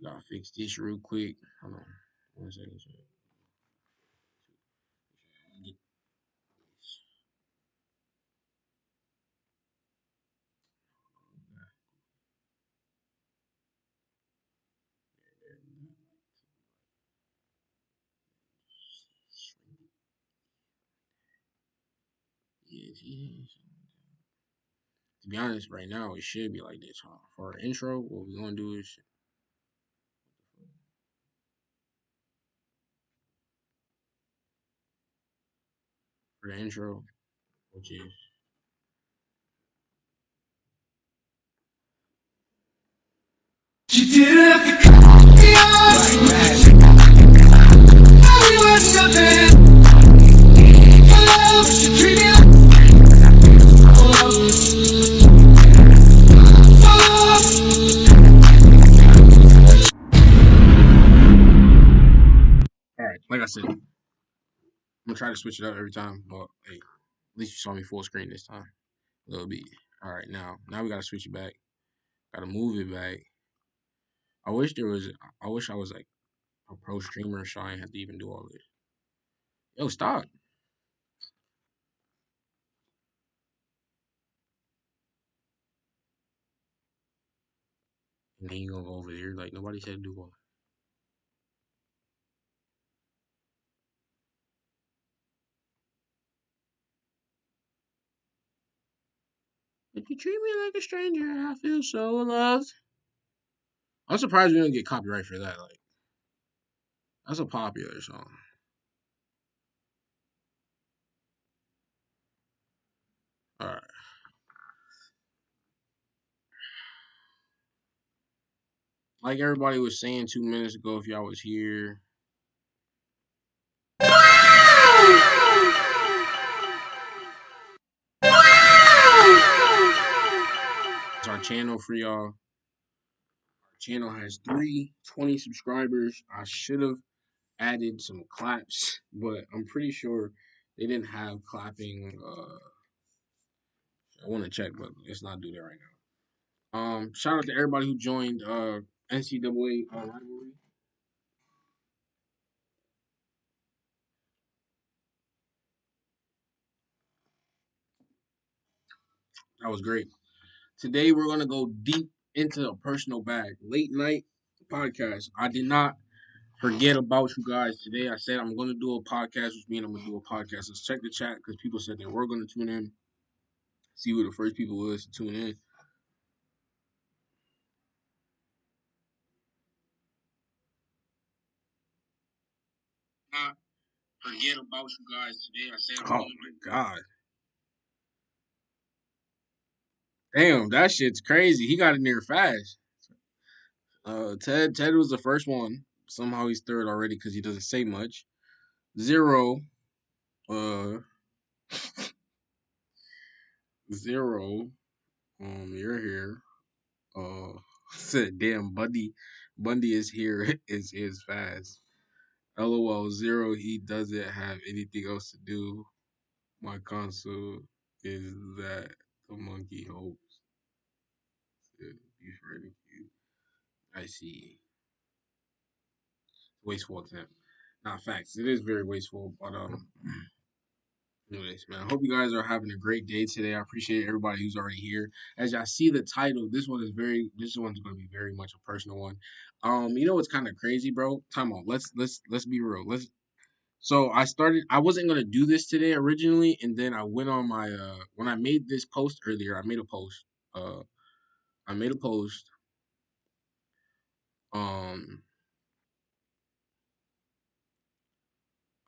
Gotta fix this real quick. Hold on. 1 second. Get this. Yes, yes. To be honest, right now it should be like this, huh? For our intro, what we're gonna do is for the intro, which is She didn't have to cut me off. We were nothing. For love, she treated me like love. all right. Like I said, I'm gonna try to switch it up every time, but hey, at least you saw me full screen this time. A little bit. All right, now we gotta switch it back. Gotta move it back. I wish there was. I wish I was like a pro streamer, so I ain't have to even do all this. Yo, stop. And then you gonna go over there like nobody said to do all. If you treat me like a stranger, I feel so loved. I'm surprised we don't get copyright for that. Like that's a popular song. All right. Like everybody was saying 2 minutes ago, if y'all was here, it's our channel for y'all. Our channel has 320 subscribers. I should have added some claps, but I'm pretty sure they didn't have clapping. I want to check, but let's not do that right now. Shout out to everybody who joined NCAA rivalry. That was great. Today we're gonna go deep into a personal bag. Late night podcast. I did not forget about you guys today. I said I'm gonna do a podcast, which means I'm gonna do a podcast. Let's check the chat because people said they were gonna tune in. See who the first people was to tune in. Not forget about you guys today. I said, oh my god, damn, that shit's crazy. He got in there fast. Ted was the first one. Somehow he's third already because he doesn't say much. Zero, uh, zero. You're here. Said damn, Bundy is here. Is fast. LOL zero. He doesn't have anything else to do. My console is that the monkey hopes to be ready. I see. Wasteful attempt. Not facts. It is very wasteful, but anyways, man, I hope you guys are having a great day today. I appreciate everybody who's already here. As y'all see the title, this one's gonna be very much a personal one. You know what's kind of crazy, bro? Time out. Let's be real. I wasn't gonna do this today originally, and then I went on my when I made this post earlier, I made a post. Uh I made a post. Um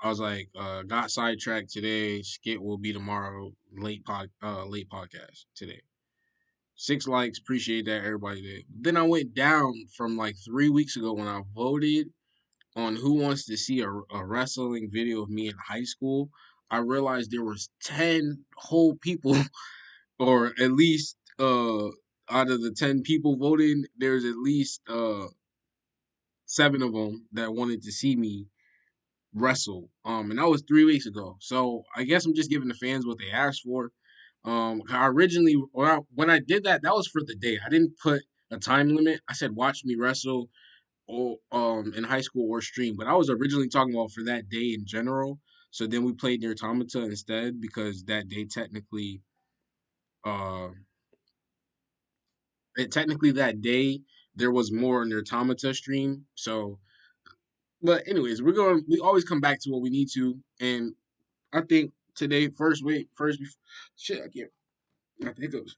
I was like, got sidetracked today. Skit will be tomorrow. Late podcast today. 6 likes, appreciate that everybody did. Then I went down from like 3 weeks ago when I voted on who wants to see a wrestling video of me in high school. I realized there was 10 whole people, or at least out of the 10 people voting, there's at least 7 of them that wanted to see me wrestle. And that was 3 weeks ago. So I guess I'm just giving the fans what they asked for. I originally when I did that, that was for the day. I didn't put a time limit. I said watch me wrestle. or in high school or stream, but I was originally talking about for that day in general. So then we played near Automata instead because that day uh technically that day there was more in the Automata stream. So but anyways, we always come back to what we need to, and I think today shit I can't I think it was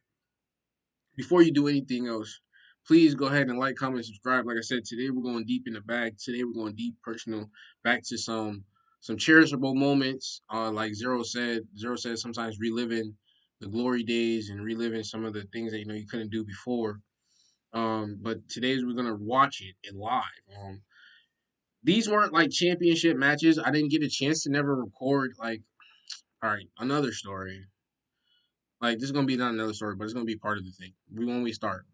before you do anything else, please go ahead and like, comment, subscribe. Like I said, today we're going deep in the bag. Today we're going deep, personal, back to some cherishable moments. Like Zero said sometimes reliving the glory days and reliving some of the things that you couldn't do before. But today's we're gonna watch it in live. These weren't like championship matches. I didn't get a chance to never record. Like, all right, another story. Like this is gonna be not another story, but it's gonna be part of the thing. When we start.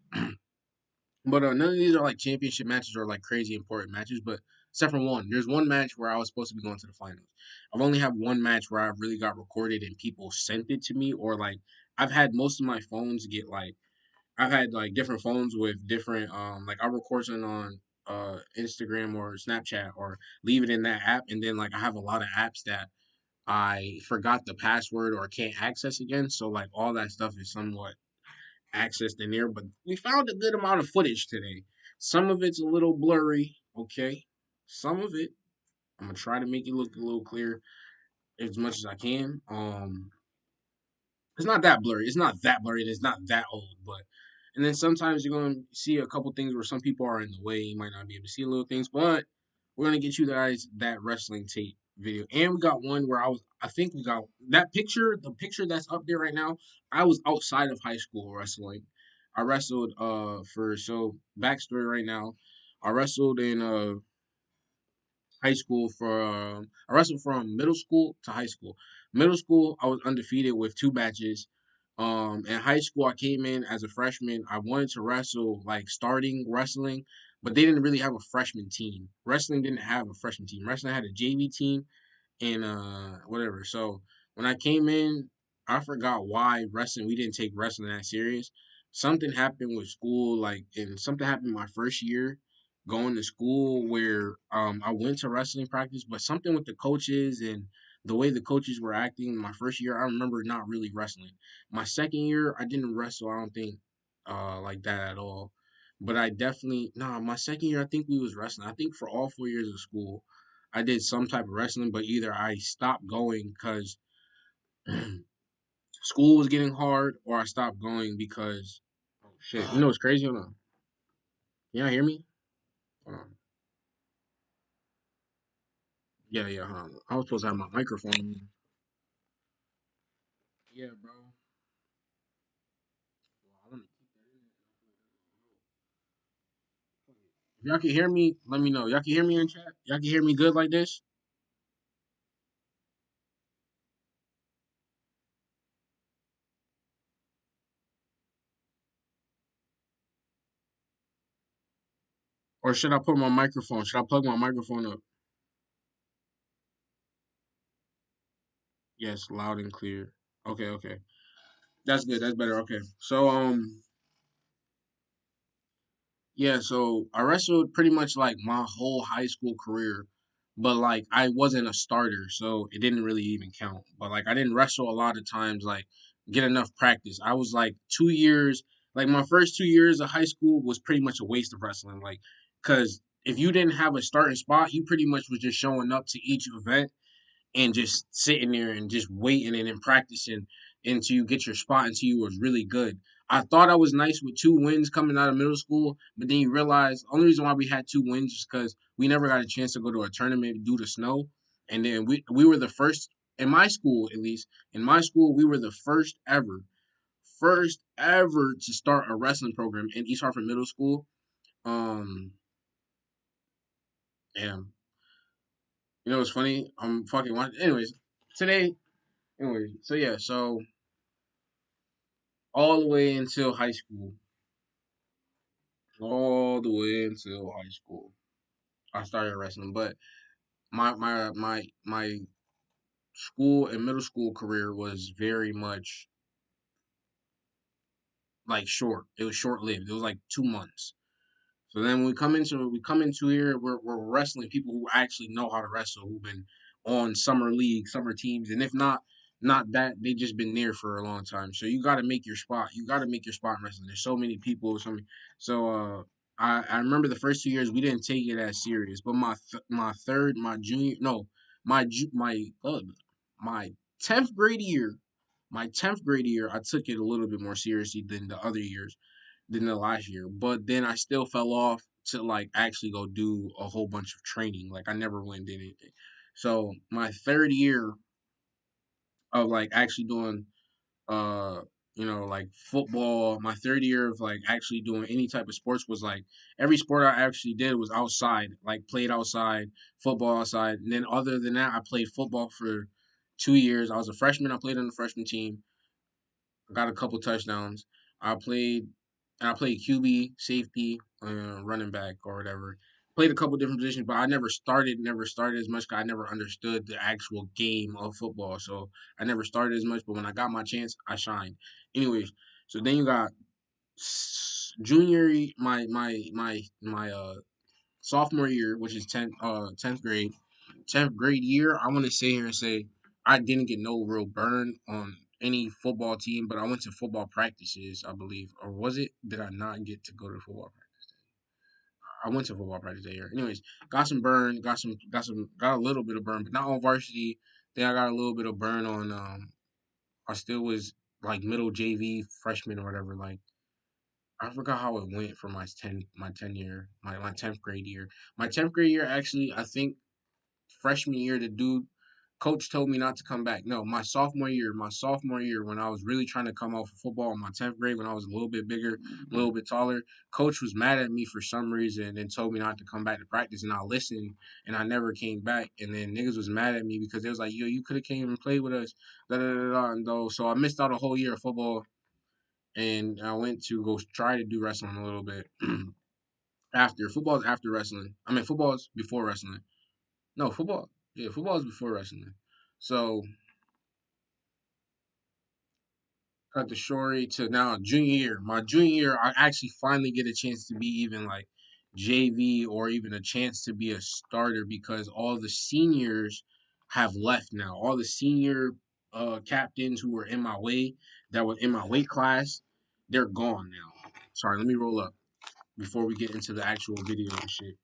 But none of these are like championship matches or like crazy important matches. But except for one, there's one match where I was supposed to be going to the finals. I've only had one match where I really got recorded and people sent it to me, or like I've had most of my phones get like I've had like different phones with different like I'll record something on Instagram or Snapchat or leave it in that app, and then like I have a lot of apps that I forgot the password or can't access again. So like all that stuff is somewhat accessed in there, but we found a good amount of footage today. Some of it's a little blurry, okay? Some of it, I'm gonna try to make it look a little clear as much as I can. It's not that blurry. It's not that blurry. It's not that old, but and then sometimes you're gonna see a couple things where some people are in the way. You might not be able to see little things, but we're gonna get you guys that wrestling tape video. And we got one where I think we got that picture, the picture that's up there right now. I was outside of high school wrestling. I wrestled for so backstory right now. I wrestled in high school for I wrestled from middle school to high school. Middle school, I was undefeated with two matches. In high school, I came in as a freshman. I wanted to wrestle like starting wrestling, but they didn't really have a freshman team. Wrestling didn't have a freshman team. Wrestling had a JV team and whatever. So when I came in, I forgot why wrestling. We didn't take wrestling that serious. Something happened with school, like, and something happened my first year going to school where I went to wrestling practice, but something with the coaches and the way the coaches were acting. My first year, I remember not really wrestling. My second year, I didn't wrestle. I don't think like that at all. But I definitely my second year, I think we was wrestling. I think for all 4 years of school, I did some type of wrestling, but either I stopped going because school was getting hard, or I stopped going because oh shit, what's crazy? Hold on, can y'all hear me? Hold on. Yeah, yeah. Hold on. I was supposed to have my microphone on. Yeah, bro. Well, I want to keep that in. If y'all can hear me, let me know. Y'all can hear me in chat. Y'all can hear me good like this, or should I put my microphone? Should I plug my microphone up? Yes, loud and clear. Okay, okay. That's good. That's better. Okay. So yeah, so I wrestled pretty much like my whole high school career, but like I wasn't a starter, so it didn't really even count. But like I didn't wrestle a lot of times, like get enough practice. I was like 2 years, like my first 2 years of high school was pretty much a waste of wrestling, like because if you didn't have a starting spot, you pretty much was just showing up to each event and just sitting there and just waiting and then practicing until you get your spot until you was really good. I thought I was nice with 2 wins coming out of middle school, but then you realize the only reason why we had 2 wins is because we never got a chance to go to a tournament due to snow. And then we were the first in my school, at least in my school, we were the first ever to start a wrestling program in East Hartford Middle School. Um, and it's funny. I'm fucking watching. Anyways, today. Anyways, so yeah, so all the way until high school. All the way until high school. I started wrestling, but my school and middle school career was very much like short. It was short lived. It was like 2 months. So then we come into here, we're wrestling people who actually know how to wrestle, who've been on summer league, summer teams, and if not that, they just been there for a long time. So you got to make your spot. You got to make your spot in wrestling. There's so many people, so I remember the first 2 years we didn't take it as serious, but my third, my junior, no, my ju- my 10th grade year, I took it a little bit more seriously than the other years than the last year. But then I still fell off to like actually go do a whole bunch of training. Like I never went and did anything. So my third year of like actually doing uh like football, my third year of like actually doing any type of sports was like every sport I actually did was outside, like played outside, football outside. And then other than that, I played football for 2 years. I was a freshman, I played on the freshman team. I got a couple touchdowns. I played I played QB, safety, running back or whatever. Played a couple different positions, but I never started as much 'cause I never understood the actual game of football. So I never started as much, but when I got my chance, I shined. Anyways, so then you got my sophomore year, which is 10th grade year. I want to sit here and say I didn't get no real burn on any football team, but I went to football practices, I believe, or was it? Did I not get to go to football practice? I went to football practice that year. Anyways, got some burn, got a little bit of burn, but not on varsity. Then I got a little bit of burn on. I still was like middle JV freshman or whatever. Like I forgot how it went for my 10th grade year. My 10th grade year actually, I think freshman year, the dude coach told me not to come back. No, my sophomore year when I was really trying to come out for football in my 10th grade, when I was a little bit bigger, a little bit taller, coach was mad at me for some reason and told me not to come back to practice. And I listened and I never came back. And then niggas was mad at me because they was like, yo, you could have came and played with us. Da, da, da, da. And though, so I missed out a whole year of football and I went to go try to do wrestling a little bit. After football's after wrestling. I mean football's before wrestling. No, football. Yeah, football is before wrestling. So cut the story to now junior year. My junior year, I actually finally get a chance to be even like JV or even a chance to be a starter because all the seniors have left now. All the senior captains who were in my way, that were in my weight class, they're gone now. Sorry, let me roll up before we get into the actual video and shit.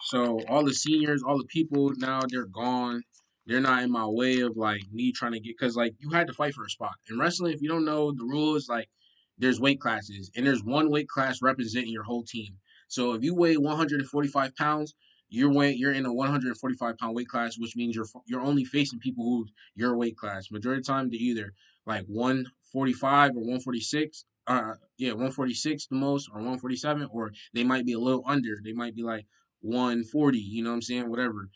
So all the seniors, all the people now they're gone. They're not in my way of like me trying to get because like you had to fight for a spot in wrestling. If you don't know the rules, like there's weight classes and there's one weight class representing your whole team. So if you weigh 145 pounds, you're in a 145-pound weight class, which means you're only facing people who your weight class. Majority of the time, they're either like 145 or 146. 146 the most, or 147, or they might be a little under. They might be like 140, you know what I'm saying? Whatever.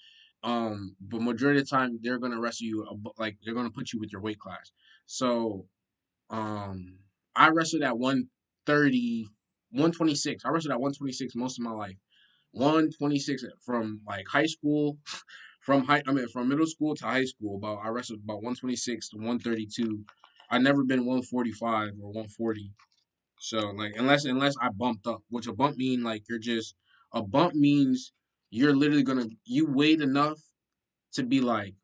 But majority of the time they're gonna wrestle you like they're gonna put you with your weight class. So um I wrestled at 130, 126. I wrestled at 126 most of my life. 126 from like high school, from middle school to high school. About I wrestled about 126 to 132. I never been 145 or 140. So like unless I bumped up, which a bump mean like you're just a bump means you're literally gonna you weighed enough to be like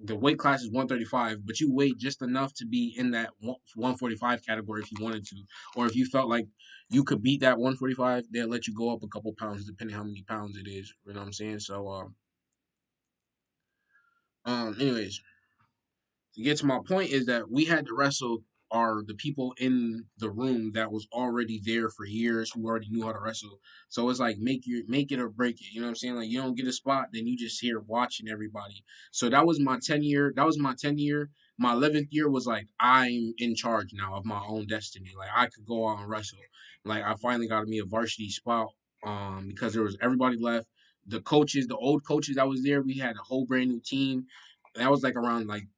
the weight class is 135, but you weighed just enough to be in that 145 category if you wanted to, or if you felt like you could beat that 145, they'll let you go up a couple pounds depending how many pounds it is. You know what I'm saying? So anyways, to get to my point is that we had to wrestle are the people in the room that was already there for years who already knew how to wrestle. So it's like make it or break it. You know what I'm saying? Like you don't get a spot, then you just here watching everybody. So that was my 10 year. That was my 10 year. My 11th year was like I'm in charge now of my own destiny. Like I could go out and wrestle. Like I finally got me a varsity spot because there was everybody left. The coaches, the old coaches that was there, we had a whole brand new team. That was like around like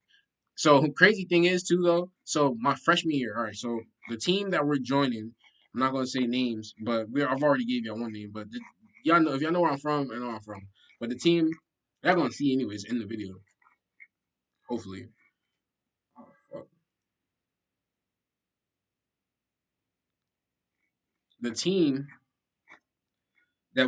so crazy thing is too though. So my freshman year, all right. So the team that we're joining, I'm not gonna say names, but I've already gave y'all one name. But y'all know if y'all know where I'm from, I know where I'm from. But the team y'all gonna see anyways in the video, hopefully. Oh, fuck. the team that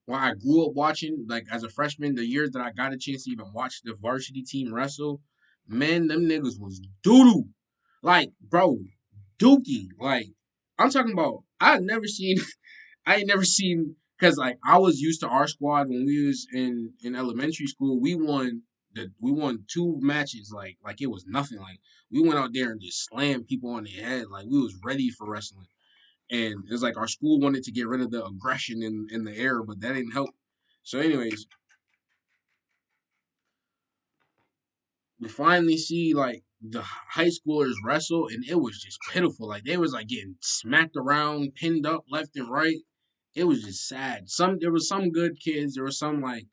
I grew up watching, like as a freshman, the years that I got a chance to even watch the varsity team wrestle, man, them niggas was doodoo. Like, bro, dookie. Like, I'm talking about. I ain't never seen because like I was used to our squad when we was in elementary school. We won two matches like it was nothing. Like we went out there and just slammed people on the head. Like we was ready for wrestling. And it's like our school wanted to get rid of the aggression in the air, but that didn't help. So, anyways, we finally see like the high schoolers wrestle, and it was just pitiful. Like they was like getting smacked around, pinned up left and right. It was just sad. There was some good kids. There was some like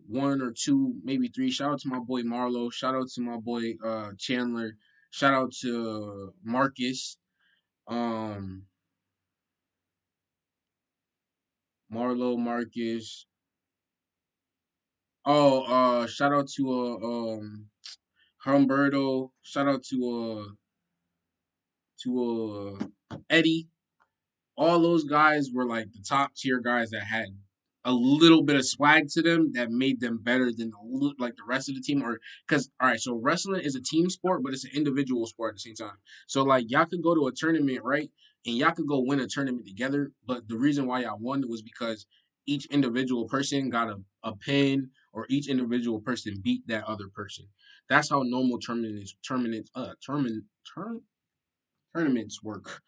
one or two, maybe three. Shout out to my boy Marlo. Shout out to my boy Chandler. Shout out to Marcus. Um, Marlo, Marcus. Oh, shout out to Humberto. Shout out to Eddie. All those guys were like the top tier guys that had a little bit of swag to them that made them better than like the rest of the team. Or because all right, so wrestling is a team sport, but it's an individual sport at the same time. So like y'all could go to a tournament, right? And y'all could go win a tournament together. But the reason why y'all won was because each individual person got a pin or each individual person beat that other person. That's how normal tournaments work.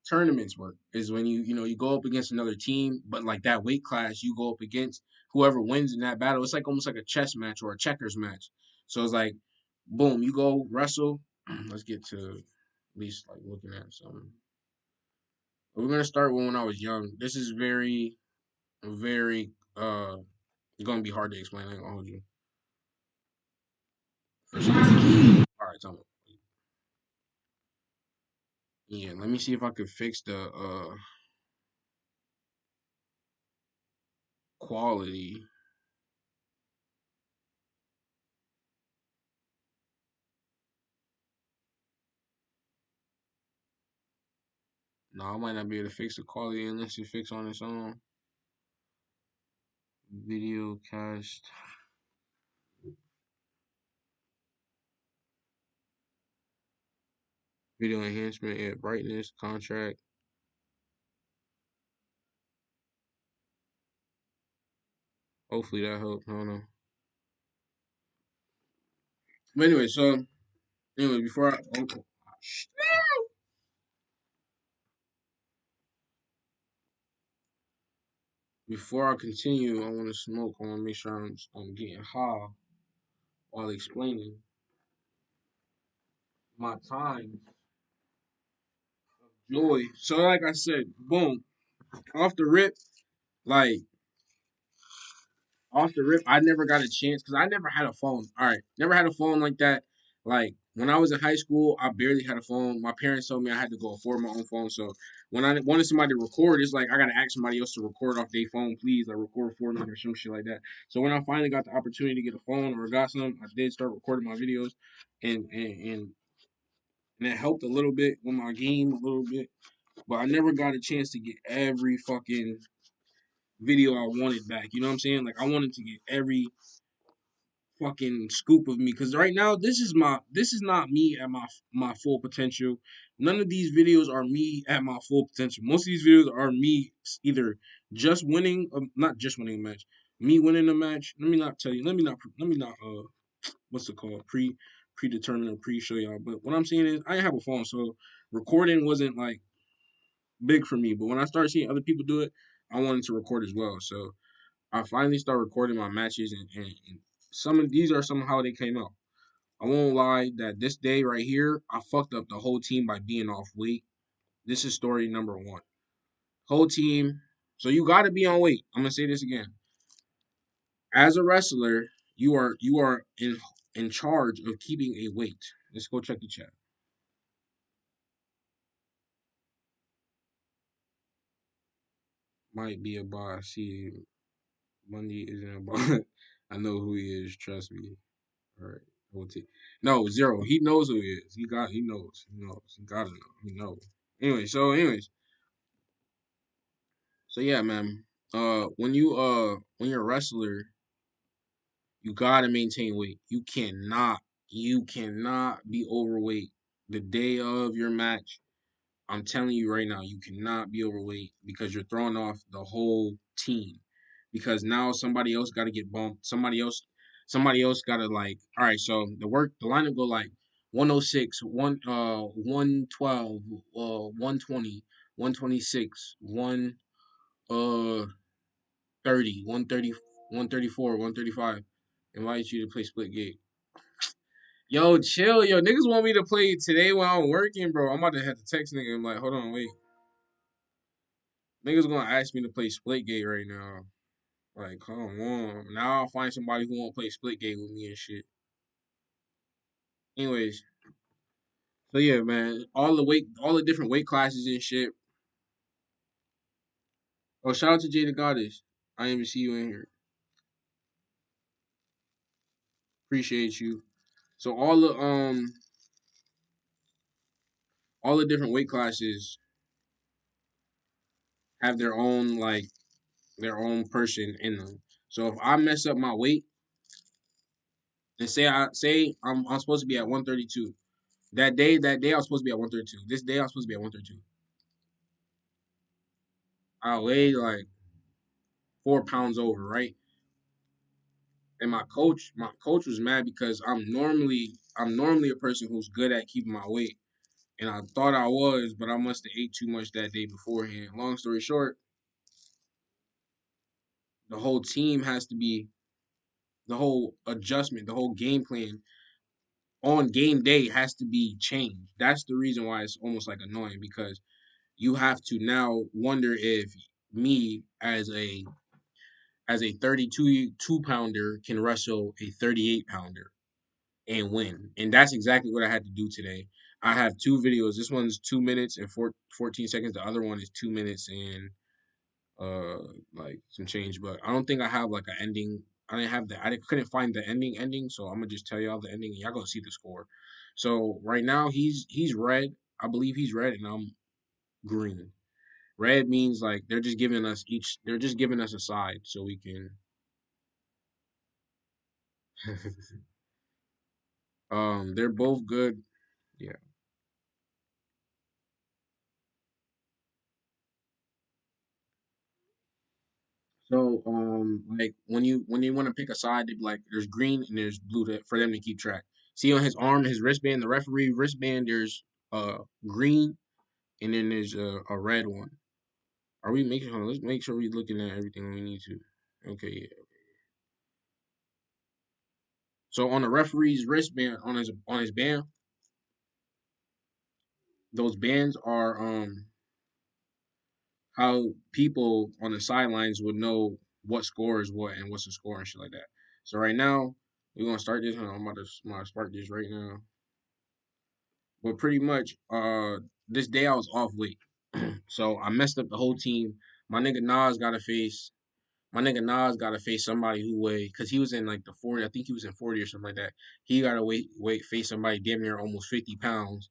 Tournaments work is when you go up against another team, but like that weight class, you go up against whoever wins in that battle. It's like almost like a chess match or a checkers match. So it's like, boom, you go wrestle. Let's get to at least like looking at some. We're gonna start with when I was young. This is very gonna be hard to explain. I ain't gonna hold you. For sure. All right, tell me. Yeah, let me see if I could fix the quality. No, I might not be able to fix the quality unless it fix on its own. Video cast. Video enhancement, yeah, brightness, contract. Hopefully that helps. I don't know. But anyway, so anyway, before I continue, I want to smoke. I want to make sure I'm getting high while explaining my time of joy. So like I said, boom, off the rip, like off the rip, I never got a chance because I never had a phone. All right, never had a phone like that. Like when I was in high school, I barely had a phone. My parents told me I had to go afford my own phone. So when I wanted somebody to record, it's like I gotta ask somebody else to record off their phone, please, like record for me or some shit like that. So when I finally got the opportunity to get a phone or got some, I did start recording my videos, and it helped a little bit with my game a little bit. But I never got a chance to get every fucking video I wanted back. You know what I'm saying? Like I wanted to get every fucking scoop of me because right now this is not me at my full potential. None of these videos are me at my full potential. Most of these videos are me either just winning, not just winning a match, me winning a match. Let me not tell you. Let me not what's it called, predetermine or pre-show y'all. But what I'm saying is I didn't have a phone, so recording wasn't like big for me. But when I started seeing other people do it, I wanted to record as well. So I finally started recording my matches, and some of these are some how they came out. I won't lie that this day right here, I fucked up the whole team by being off weight. This is story number one. Whole team. So you got to be on weight. I'm gonna say this again. As a wrestler, you are in charge of keeping a weight. Let's go check the chat. Might be a bot. I see Monday isn't a bot. I know who he is. Trust me. All right. No, zero. He knows who he is. He knows. He knows. He gotta know. He knows. Anyway, so anyways, So yeah, man. When you're a wrestler, you gotta maintain weight. You cannot be overweight the day of your match. I'm telling you right now, you cannot be overweight because you're throwing off the whole team. Because now somebody else got to get bumped. Somebody else got to like. All right, so the lineup go like 106, 112, 120, 126, 130, 130, 134, 135. Invite you to play split gate. Yo, chill, yo. Niggas want me to play today while I'm working, bro. I'm about to have to text nigga. I'm like, hold on, wait. Niggas gonna ask me to play Splitgate right now. Like, come on. Now I'll find somebody who won't play Splitgate with me and shit. Anyways, so yeah, man. All the different weight classes and shit. Oh, shout out to Jada Goddess. I didn't even see you in here. Appreciate you. So all the different weight classes have their own person in them. So if I mess up my weight and I'm supposed to be at 132. That day I was supposed to be at 132. This day I was supposed to be at 132. I weighed like 4 pounds over, right? And my coach was mad because I'm normally a person who's good at keeping my weight. And I thought I was, but I must have ate too much that day beforehand. Long story short, the whole team has to be the whole adjustment, the whole game plan on game day has to be changed. That's the reason why it's almost like annoying because you have to now wonder if me as a 32 pounder can wrestle a 38 pounder and win. And that's exactly what I had to do today. I have two videos. This one's 2 minutes and 14 seconds. The other one is 2 minutes and uh like some change. But I don't think I have like an ending. I didn't have the I couldn't find the ending. So I'm gonna just tell y'all the ending and y'all gonna see the score. So right now he's red. I believe he's red and I'm green. Red means like they're just giving us a side so we can they're both good. Yeah. So like when you want to pick a side, they be like there's green and there's blue for them to keep track. See on his arm, his wristband, the referee wristband, there's green and then there's a red one. Are we making? Hold on, let's make sure we're looking at everything we need to. Okay, yeah. So on the referee's wristband on his band, those bands are how people on the sidelines would know what score is what and what's the score and shit like that. So right now, we're gonna start this. Hold on, I'm about to start this right now. But pretty much, this day I was off weight, so I messed up the whole team. My nigga Nas got to face my nigga Nas got to face somebody who weigh because he was in like the 40. I think he was in 40 or something like that. He got to face somebody damn near almost 50 pounds,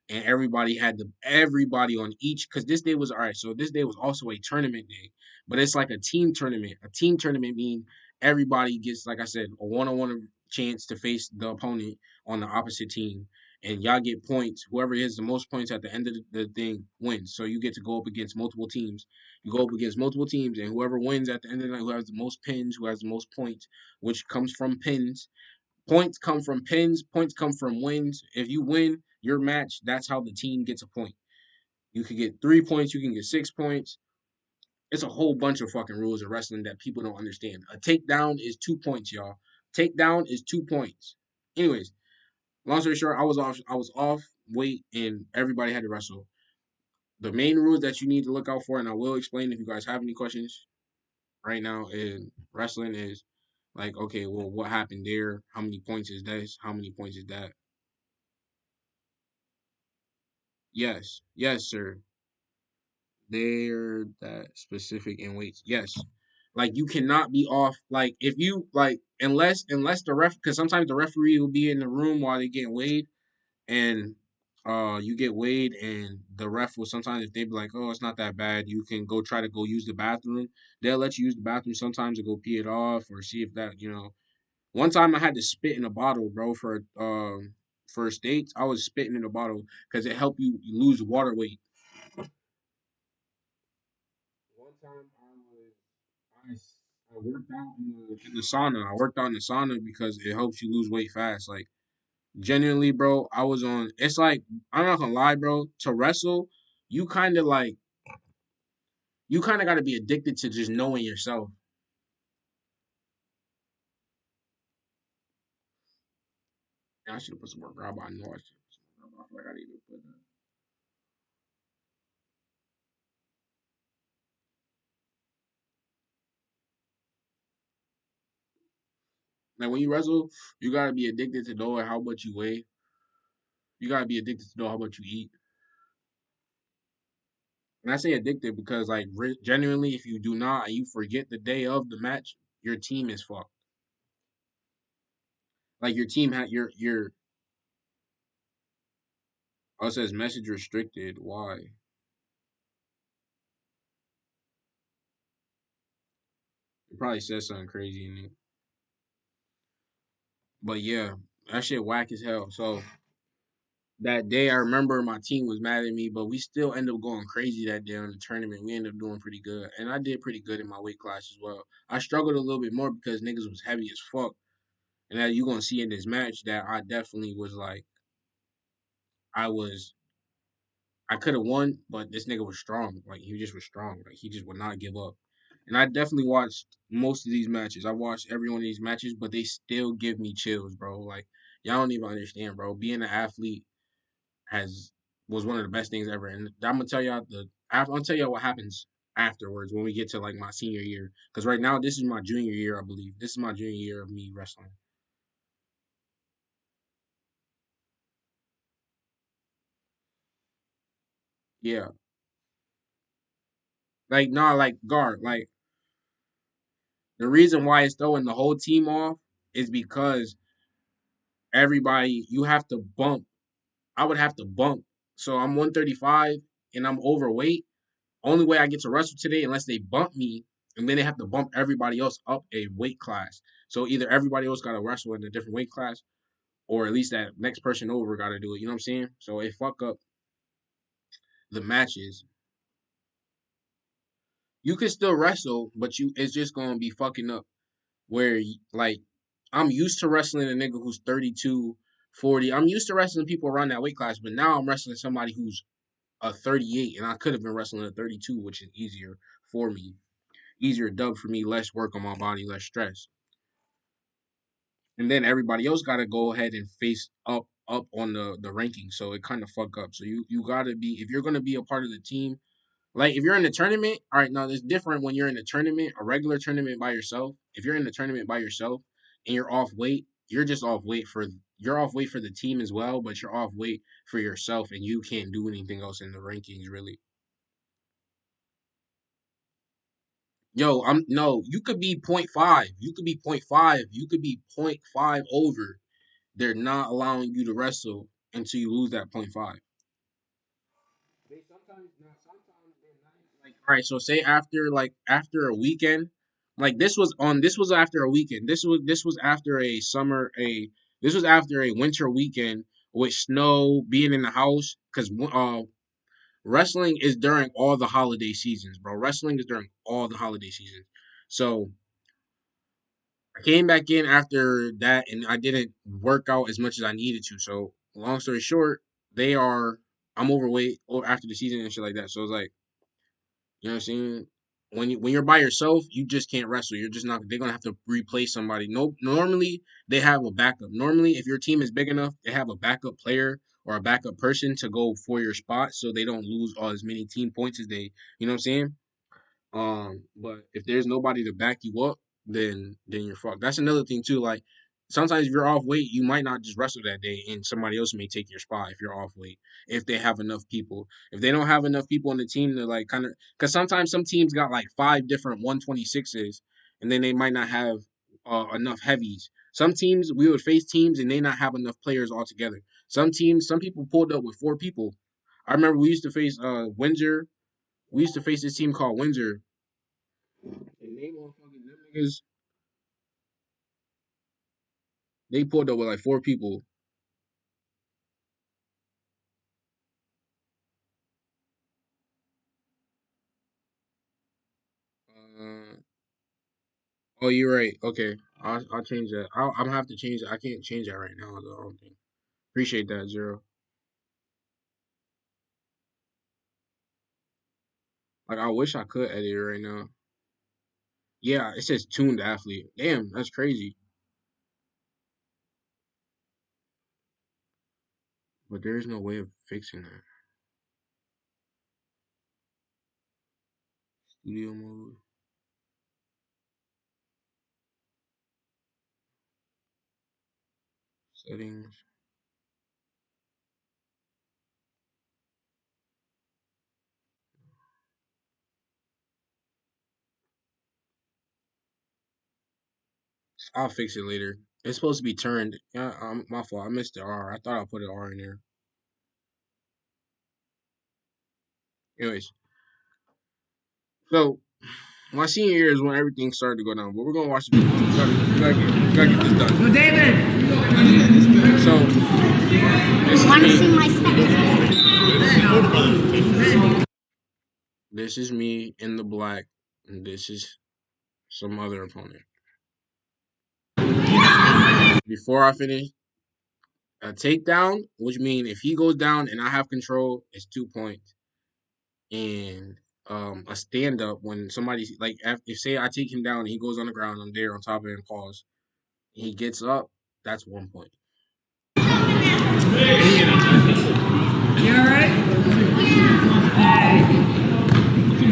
and everybody on each because this day was all right. So this day was also a tournament day, but it's like a team tournament. A team tournament means everybody gets, like I said, a one-on-one chance to face the opponent on the opposite team, and y'all get points. Whoever has the most points at the end of the thing wins. So you get to go up against multiple teams. You go up against multiple teams, and whoever wins at the end of the night, who has the most pins, who has the most points, which comes from pins. Points come from pins. Points come from wins. If you win your match, that's how the team gets a point. You can get 3 points. You can get 6 points. It's a whole bunch of fucking rules in wrestling that people don't understand. A takedown is 2 points, y'all. Takedown is 2 points. Anyways, long story short, I was off weight, and everybody had to wrestle. The main rules that you need to look out for, and I will explain if you guys have any questions right now in wrestling is like, okay, well, what happened there? How many points is this? How many points is that? Yes, yes, sir. They're that specific in weights. Yes. Like you cannot be off. Like if you like unless the ref because sometimes the referee will be in the room while they getting weighed and you get weighed and the ref will sometimes if they be like, oh, it's not that bad, you can go try to go use the bathroom. They'll let you use the bathroom sometimes to go pee it off or see if that, you know. One time I had to spit in a bottle, bro, for states. I was spitting in a bottle because it helped you lose water weight. One time I worked out in the sauna. I worked out in the sauna because it helps you lose weight fast. Like genuinely, bro, I was on. It's like I'm not gonna lie, bro. To wrestle, you kind of like you kind of got to be addicted to just knowing yourself. I should have put some more grab. I know I should. I feel like I need to put that. Like when you wrestle, you gotta be addicted to knowing how much you weigh. You gotta be addicted to know how much you eat. And I say addicted because, like, genuinely, if you do not and you forget the day of the match, your team is fucked. Like your team had your. Oh, it says message restricted. Why? It probably says something crazy in it. But yeah, that shit whack as hell. So that day, I remember my team was mad at me, but we still ended up going crazy that day on the tournament. We ended up doing pretty good, and I did pretty good in my weight class as well. I struggled a little bit more because niggas was heavy as fuck, and as you gonna see in this match, that I definitely was like, I was, I could have won, but this nigga was strong. Like he just was strong. Like he just would not give up. And I definitely watched most of these matches. I watched every one of these matches, but they still give me chills, bro. Like y'all don't even understand, bro. Being an athlete has was one of the best things ever. And I'm gonna tell y'all I'm gonna tell y'all what happens afterwards when we get to like my senior year. Because right now this is my junior year, I believe. This is my junior year of me wrestling. Yeah, like nah, like guard. Like the reason why it's throwing the whole team off is because everybody you have to bump. I would have to bump. So I'm 135 and I'm overweight. Only way I get to wrestle today, unless they bump me, and then they have to bump everybody else up a weight class. So either everybody else got to wrestle in a different weight class, or at least that next person over got to do it. You know what I'm saying? So it fuck up the matches. You can still wrestle, but you it's just gonna be fucking up. Where like I'm used to wrestling a nigga who's 32, 40. I'm used to wrestling people around that weight class, but now I'm wrestling somebody who's a 38, and I could have been wrestling a 32, which is easier for me. Easier dub for me, less work on my body, less stress. And then everybody else got to go ahead and face up on the ranking, so it kind of fuck up. So you got to be if you're gonna be a part of the team. Like if you're in the tournament, all right, now it's different when you're in a tournament, a regular tournament by yourself. If you're in the tournament by yourself and you're off weight, you're just off weight for you're off weight for the team as well, but you're off weight for yourself and you can't do anything else in the rankings really. Yo, I'm no, you could be point five. You could be point five. You could be point five over. They're not allowing you to wrestle until you lose that point five. They sometimes not sometimes they're nice. Like all right, so say after a weekend, like this was after a weekend. This was after a summer a this was after a winter weekend with snow, being in the house because wrestling is during all the holiday seasons, bro. Wrestling is during all the holiday seasons. So I came back in after that and I didn't work out as much as I needed to. So long story short, they are I'm overweight or after the season and shit like that. So it's like, you know what I'm saying? When you're by yourself, you just can't wrestle. You're just not they're gonna have to replace somebody. No normally they have a backup. Normally if your team is big enough, they have a backup player or a backup person to go for your spot so they don't lose all as many team points as they you know what I'm saying? But if there's nobody to back you up, then you're fucked. That's another thing too. Like sometimes if you're off weight, you might not just wrestle that day, and somebody else may take your spot if you're off weight. If they have enough people, if they don't have enough people on the team to like kind of, because sometimes some teams got like five different 126s, and then they might not have enough heavies. Some teams we would face teams and they not have enough players altogether. Some people pulled up with 4 people. I remember we used to face Windsor. We used to face this team called Windsor. And they motherfucking them niggas, they pulled up with like 4 people. Oh, you're right. Okay, I'll change that. I'm gonna have to change it. I can't change that right now. Though, I don't think. Appreciate that, Zero. Like I wish I could edit it right now. Yeah, it says tuned athlete. Damn, that's crazy. But there is no way of fixing that. Studio mode, settings. I'll fix it later. It's supposed to be turned. Yeah, my fault. I missed the R. I thought I put an R in there. Anyways, so my senior year is when everything started to go down. But we're gonna watch the video. We gotta get this done. Go, David. So Want to see my this is me in the black, and this is some other opponent. Before I finish, a takedown, which means if he goes down and I have control, it's 2 points. And a stand up when somebody like if say I take him down and he goes on the ground, I'm there on top of him, pause. He gets up, that's 1 point. You alright?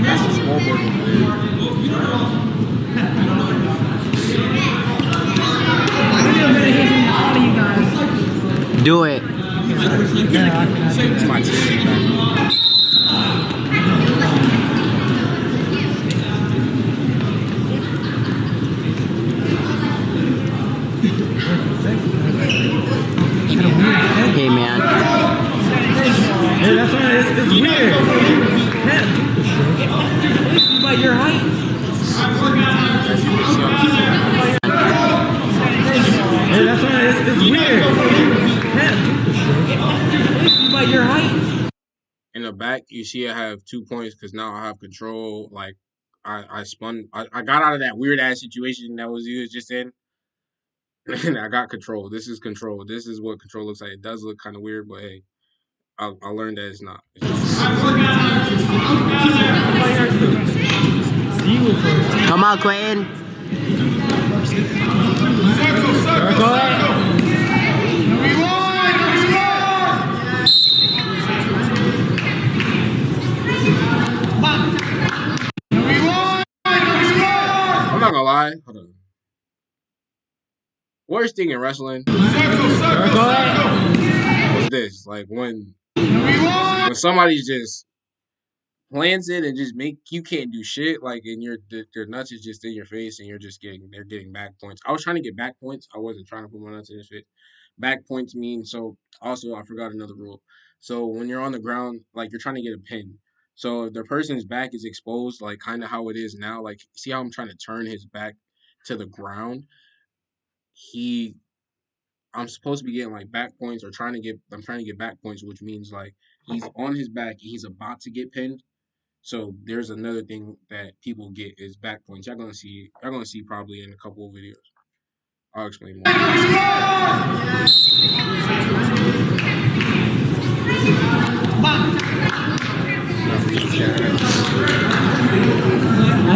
That's the scoreboard. Do it. It's my team. Hey, man. Hey, that's why it's weird. But your height. Hey, that's why it's weird. But your height. In the back, you see I have 2 points because now I have control. Like I spun. I got out of that weird ass situation that was you was just in. And I got control. This is control. This is what control looks like. It does look kind of weird, but hey, I learned that it's not. Come on, Quentin. I'm not gonna lie. Hold on. Worst thing in wrestling was this. Like when somebody just plans it and just make you can't do shit. Like and their nuts is just in your face and they're getting back points. I was trying to get back points. I wasn't trying to put my nuts in his face. Back points mean so. Also, I forgot another rule. So when you're on the ground, like you're trying to get a pin. So if the person's back is exposed, like kind of how it is now, like see how I'm trying to turn his back to the ground. I'm supposed to be getting like back points or I'm trying to get back points, which means like he's on his back, he's about to get pinned. So there's another thing that people get is back points. Y'all gonna see probably in a couple of videos. I'll explain more. I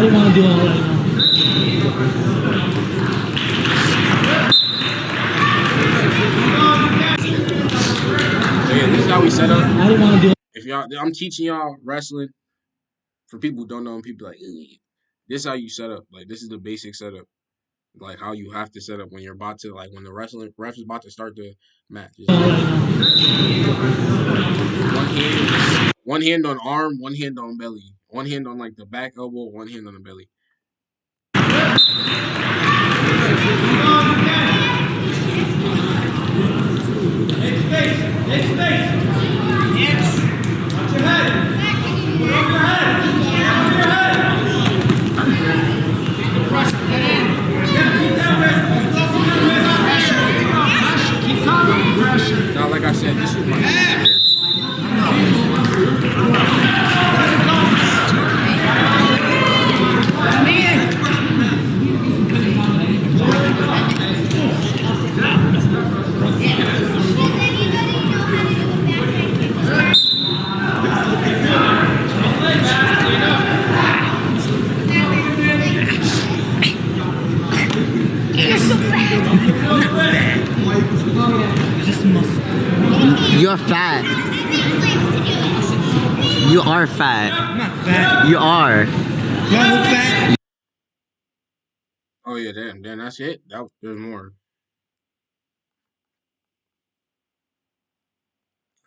didn't want to do all that. So yeah, this is how we set up. I didn't want to do. If y'all, I'm teaching y'all wrestling. For people who don't know, and people like, this is how you set up. Like this is the basic setup. Like how you have to set up when you're about to when the ref is about to start the match. One hand on arm, one hand on belly, one hand on like the back elbow, one hand on the belly. Next space. You're fat. You are fat. I'm not fat. You are. Do I look fat? Oh yeah, damn, that's it. There's more.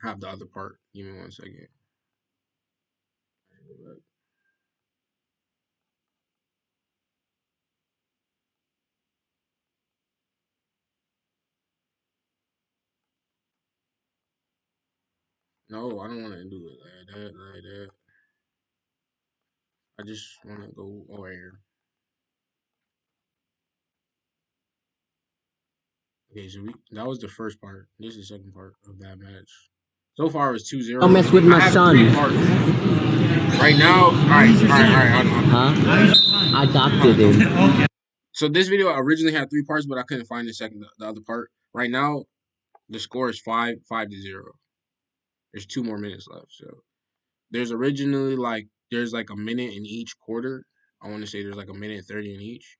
I have the other part. Give me 1 second. No, I don't want to do it like that. I just want to go over here. Okay, so that was the first part. This is the second part of that match. So far, it's 2-0. Don't mess with my son. Right now, all right. Huh? I adopted him. Okay. So this video originally had 3 parts, but I couldn't find the other part. Right now, the score is 5-0. There's 2 more minutes left. So there's originally there's like a minute in each quarter. I want to say there's like a minute and 30 in each.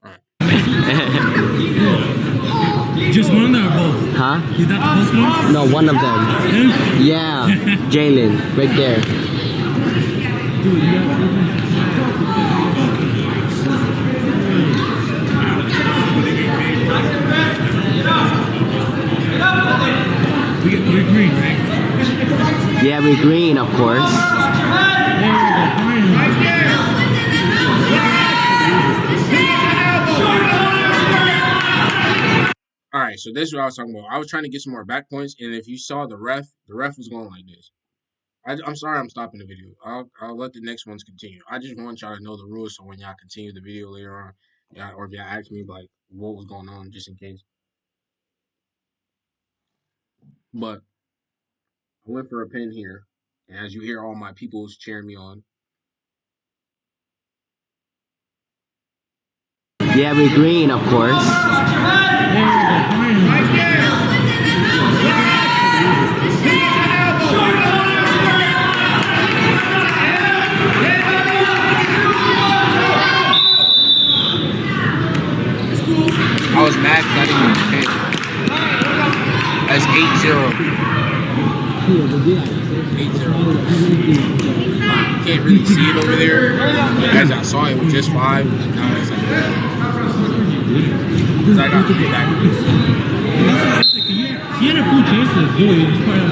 All right. Just one of them or both? Huh? He's not the first one? No, one of them. Him? Yeah. Jalen, right there. Dude, you got we're green, right? Yeah, we're green, of course. All right, so this is what I was talking about. I was trying to get some more back points, and if you saw the ref was going like this. I'm sorry I'm stopping the video. I'll let the next ones continue. I just want y'all to know the rules so when y'all continue the video later on, or if y'all ask me like what was going on, just in case. But I went for a pin here, and as you hear all my peoples cheering me on. Yeah, we're green, of course. I was mad because I didn't get the pin. That's 8-0. 8-0. You can't really see it over there. But as I saw, it was just 5. And now it's like because I got the back. He had a full chance to do it. He just probably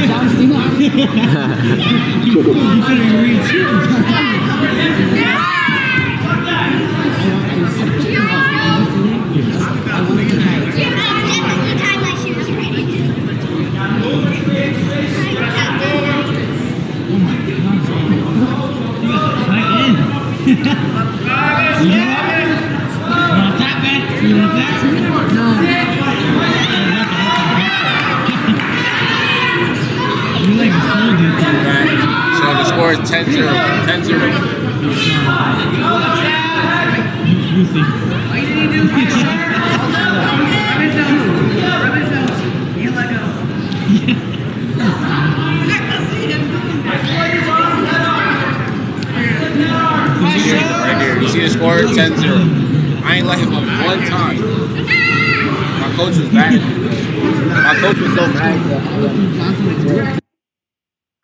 John Cena. You could have agreed too. So the score is 10-0. 10-0. You see. Right here. You see the score? 10-0. I ain't let him up one time. My coach was bad. My coach was so bad.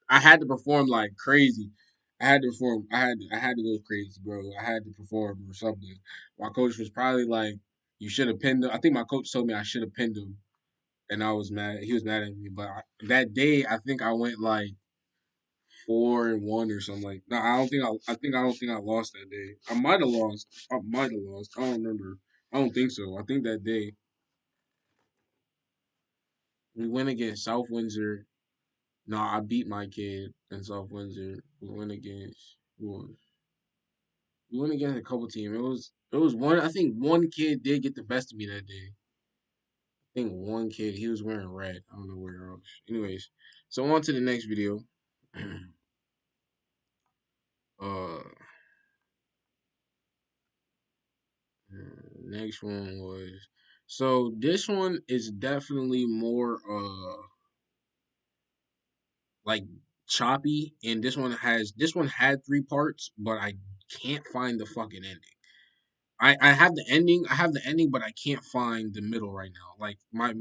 I had to perform like crazy. I had to perform. I had to go crazy, bro. I had to perform or something. My coach was probably like, "You should have pinned him." I think my coach told me I should have pinned him, and I was mad. He was mad at me. But that day, I think I went like 4-1 or something like. No, I don't think I don't think I lost that day. I might have lost. I don't remember. I don't think so. I think that day we went against South Windsor. No, I beat my kid in South Windsor. We went against who was? We went against a couple teams. It was one. I think one kid did get the best of me that day. I think one kid, he was wearing red. I don't know where else. Anyways, so on to the next video. uh, next one was so this one is definitely more like choppy, and this one had 3 parts, but I can't find the fucking ending. I have the ending. I have the ending, but I can't find the middle right now. Like my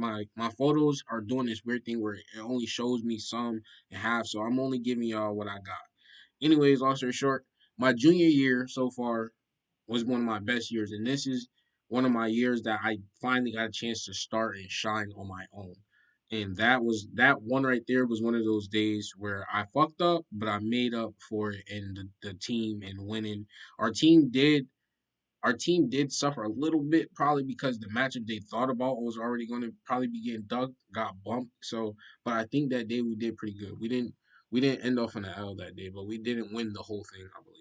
photos are doing this weird thing where it only shows me some and half, so I'm only giving y'all what I got. Anyways, long story short, my junior year so far was one of my best years, and this is one of my years that I finally got a chance to start and shine on my own. And that one right there was one of those days where I fucked up, but I made up for it in the team and winning. Our team did our team did suffer a little bit, probably because the matchup they thought about was already going to probably be getting dug, got bumped. So, but I think that day we did pretty good. We didn't end off on an L that day, but we didn't win the whole thing, I believe.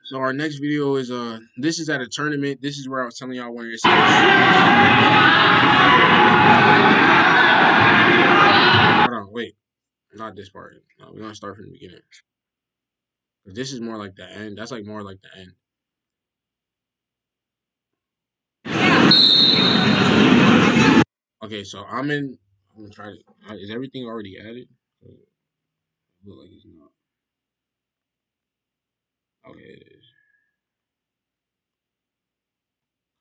So our next video is this is at a tournament. This is where I was telling y'all when you're saying hold on, wait. Not this part. No, we're gonna start from the beginning. This is more like the end. That's like more like the end. Okay, so I'm gonna try to. Is everything already added? Look like it's not. Okay, it is.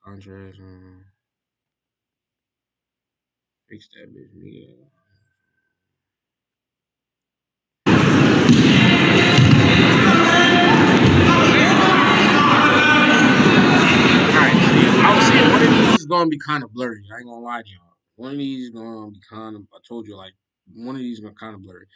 Contrast. Fix that bitch, nigga. Alright, I was saying one of these is gonna be kind of blurry. I ain't gonna lie to y'all. One of these is gonna be kind of. I told you, like one of these is gonna kind of blurry.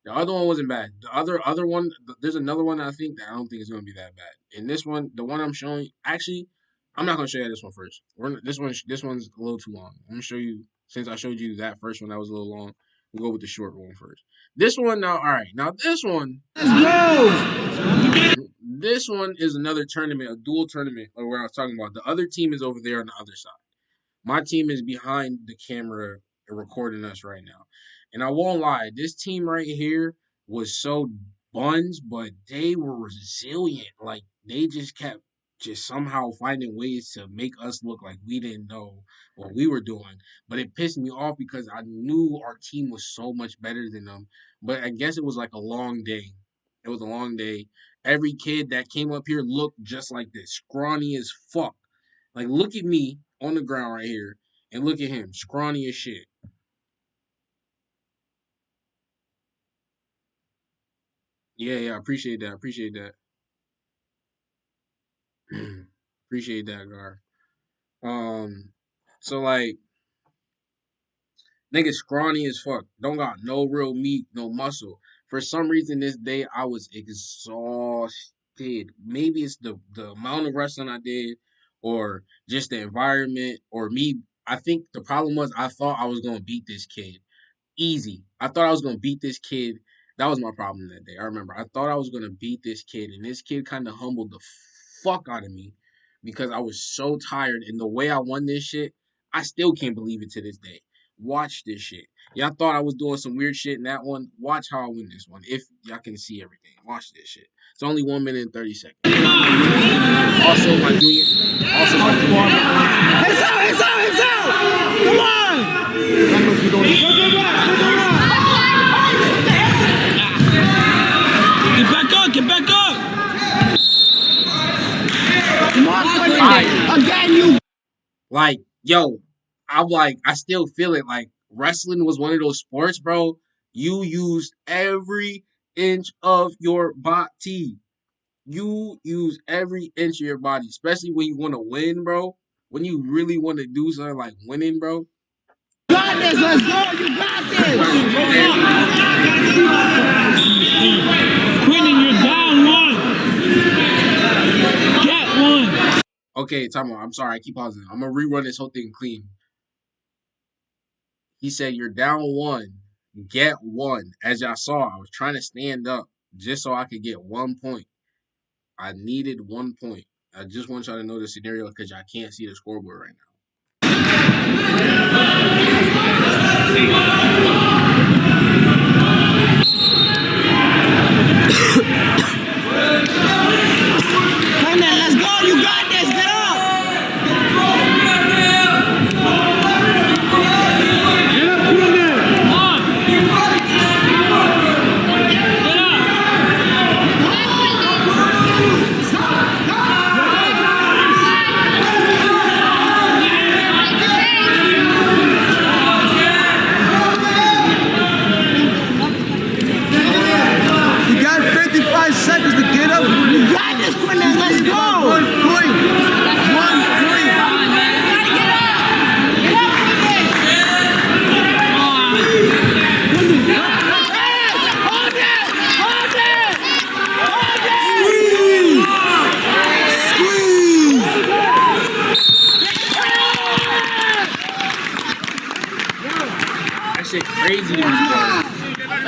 The other one wasn't bad. The other one, there's another one I think that I don't think is gonna be that bad. And this one, the one I'm showing, actually, I'm not gonna show you this one first. This one's a little too long. I'm gonna show you since I showed you that first one that was a little long. We'll go with the short one first. This one now, all right. Now this one, this one is another tournament, a dual tournament, or where I was talking about. The other team is over there on the other side. My team is behind the camera recording us right now. And I won't lie, this team right here was so buns, but they were resilient. Like they just kept just somehow finding ways to make us look like we didn't know what we were doing. But it pissed me off because I knew our team was so much better than them. But I guess it was like a long day. It was a long day. Every kid that came up here looked just like this, scrawny as fuck. Like, look at me on the ground right here, and look at him, scrawny as shit. Yeah, I appreciate that. Appreciate that. Appreciate that, Gar. So like, nigga scrawny as fuck. Don't got no real meat, no muscle. For some reason, this day I was exhausted. Maybe it's the amount of wrestling I did, or just the environment, or me. I think the problem was I thought I was gonna beat this kid easy. I thought I was gonna beat this kid. That was my problem that day. I remember I thought I was gonna beat this kid, and this kid kind of humbled the fuck out of me because I was so tired. And the way I won this shit, I still can't believe it to this day. Watch this shit. Y'all thought I was doing some weird shit in that one. Watch how I win this one. If y'all can see everything, watch this shit. It's only 1 minute and 30 seconds. Also, my junior. Also, my junior. It's out! Come on! Get back up! Again, you. Like, yo, I'm like, I still feel it. Like, wrestling was one of those sports, bro. You used every inch of your body. You use every inch of your body, especially when you want to win, bro. When you really want to do something like winning, bro. Got this, let's go, you got this! Quentin, you're down one! Get one! Okay, time out. I'm sorry, I keep pausing. I'm gonna rerun this whole thing clean. He said, you're down one, get one. As y'all saw, I was trying to stand up just so I could get 1 point. I needed 1 point. I just want y'all to know the scenario because y'all can't see the scoreboard right now. Come on, let's go. You got this.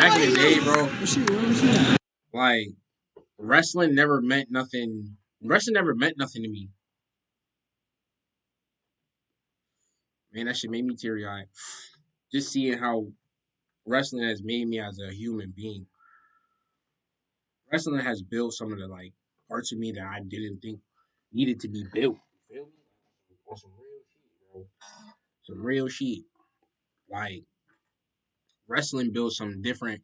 back in the day, bro, like wrestling never meant nothing. Wrestling never meant nothing to me. Man, that shit made me teary eyed. Just seeing how wrestling has made me as a human being. Wrestling has built some of the like parts of me that I didn't think needed to be built. You feel me? On some real shit, bro. Some real shit. Like wrestling built something different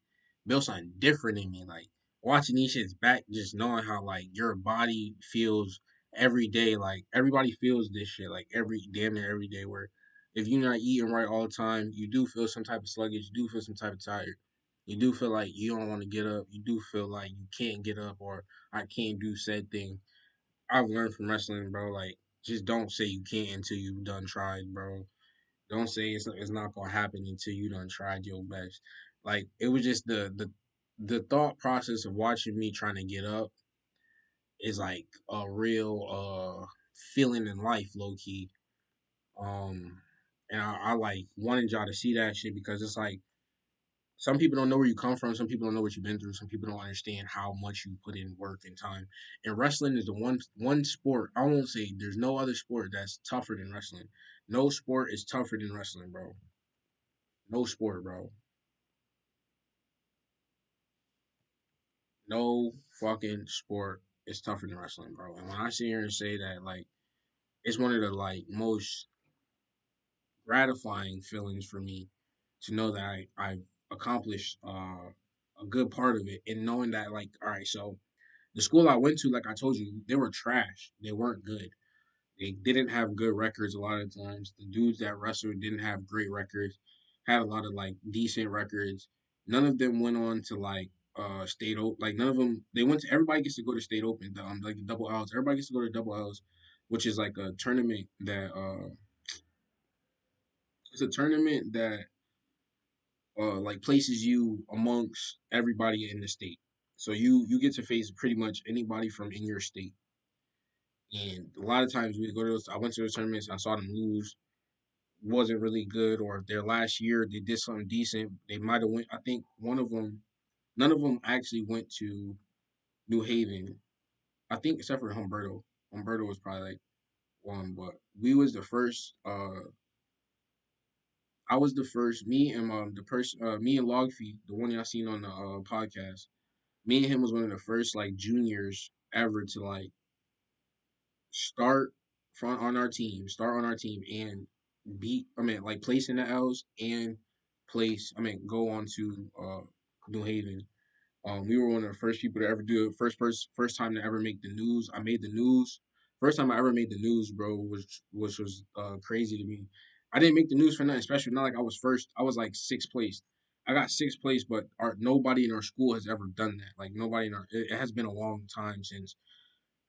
in me. Like watching these shits back, just knowing how like your body feels every day. Like everybody feels this shit. Like every damn near every day. Where if you're not eating right all the time, you do feel some type of sluggish. You do feel some type of tired. You do feel like you don't want to get up. You do feel like you can't get up or I can't do said thing. I've learned from wrestling, bro. Like just don't say you can't until you've done tried, bro. Don't say it's not gonna happen until you done tried your best. Like it was just the thought process of watching me trying to get up is like a real feeling in life, low key. Um, and I like wanted y'all to see that shit because it's like some people don't know where you come from, some people don't know what you've been through, some people don't understand how much you put in work and time. And wrestling is the one sport I won't say there's no other sport that's tougher than wrestling. No sport is tougher than wrestling, bro. No sport, bro. No fucking sport is tougher than wrestling, bro. And when I sit here and say that, like, it's one of the like most gratifying feelings for me to know that I've accomplished a good part of it, and knowing that, like, all right, so the school I went to, like I told you, they were trash. They weren't good. They didn't have good records a lot of times. The dudes that wrestled didn't have great records. Had a lot of like decent records. None of them went on to like state open. Like none of them. They went to. Everybody gets to go to state open. Like the double L's. Everybody gets to go to double L's, which is like a tournament that it's a tournament that like places you amongst everybody in the state. So you get to face pretty much anybody from in your state. And a lot of times we go to those. I went to those tournaments and I saw them lose. Wasn't really good, or if their last year they did something decent, they might have went. I think one of them, none of them actually went to New Haven. I think except for Humberto. Humberto was probably like one, but we was the first. I was the first. Me and the person, me and Logfee, the one y'all seen on the podcast. Me and him was one of the first like juniors ever to like start front on our team, start on our team, and beat. I mean, like place in the L's and place. I mean, go on to New Haven. We were one of the first people to ever do it. First time to ever make the news. I made the news. First time I ever made the news, bro, was crazy to me. I didn't make the news for nothing especially. Not like I was first. I was like sixth place. I got sixth place, but nobody in our school has ever done that. Like nobody in our. It has been a long time since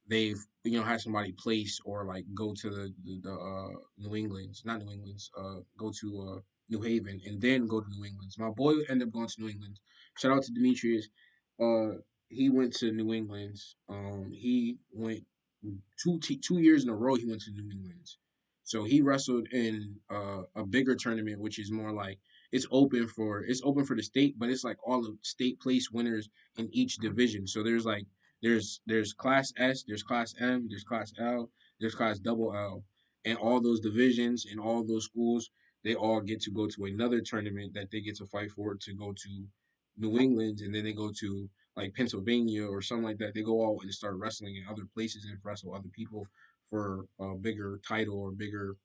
they've had somebody place or like go to the New England's, not New England's, go to New Haven and then go to New England's. My boy ended up going to New England. Shout out to Demetrius. Uh, he went to New England's. He went 2 years in a row. He went to New England's. So he wrestled in a bigger tournament, which is more like it's open for the state, but it's like all the state place winners in each division. So there's like there's class S, there's class M, there's class L, there's class double L, and all those divisions and all those schools they all get to go to another tournament that they get to fight for to go to New England, and then they go to like Pennsylvania or something like that. They go out and start wrestling in other places and wrestle other people for a bigger title or bigger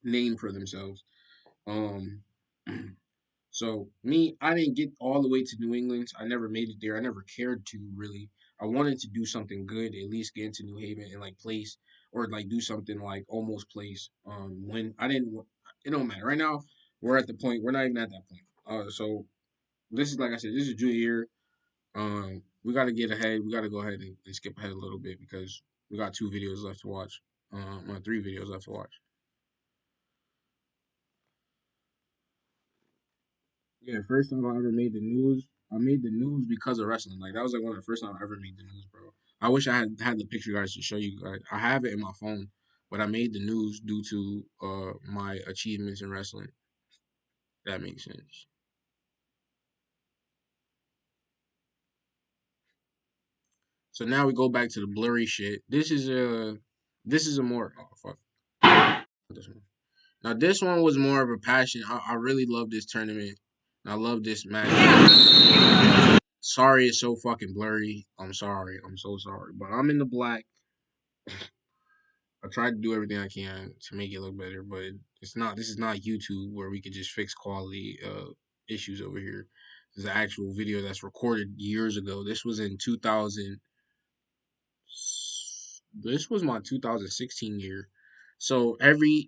name for themselves. Um, So me, I didn't get all the way to New England. I never made it there. I never cared to really. I wanted to do something good, at least get into New Haven and like place or like do something like almost place. When I didn't, it don't matter. Right now, we're at the point. We're not even at that point. So this is like I said, this is junior year. We got to get ahead. We got to go ahead and skip ahead a little bit because we got 2 videos left to watch. 3 videos left to watch. Yeah, first time I ever made the news. I made the news because of wrestling. Like that was like one of the first time I ever made the news, bro. I wish I had the picture guys to show you guys. I have it in my phone, but I made the news due to my achievements in wrestling. That makes sense. So now we go back to the blurry shit. This is a more this one. Now this one was more of a passion. I really love this tournament. I love this match. Sorry it's so fucking blurry. I'm sorry. I'm so sorry. But I'm in the black. I tried to do everything I can to make it look better, but it's not. This is not YouTube where we could just fix quality issues over here. This is an actual video that's recorded years ago. This was in 2000. This was my 2016 year. So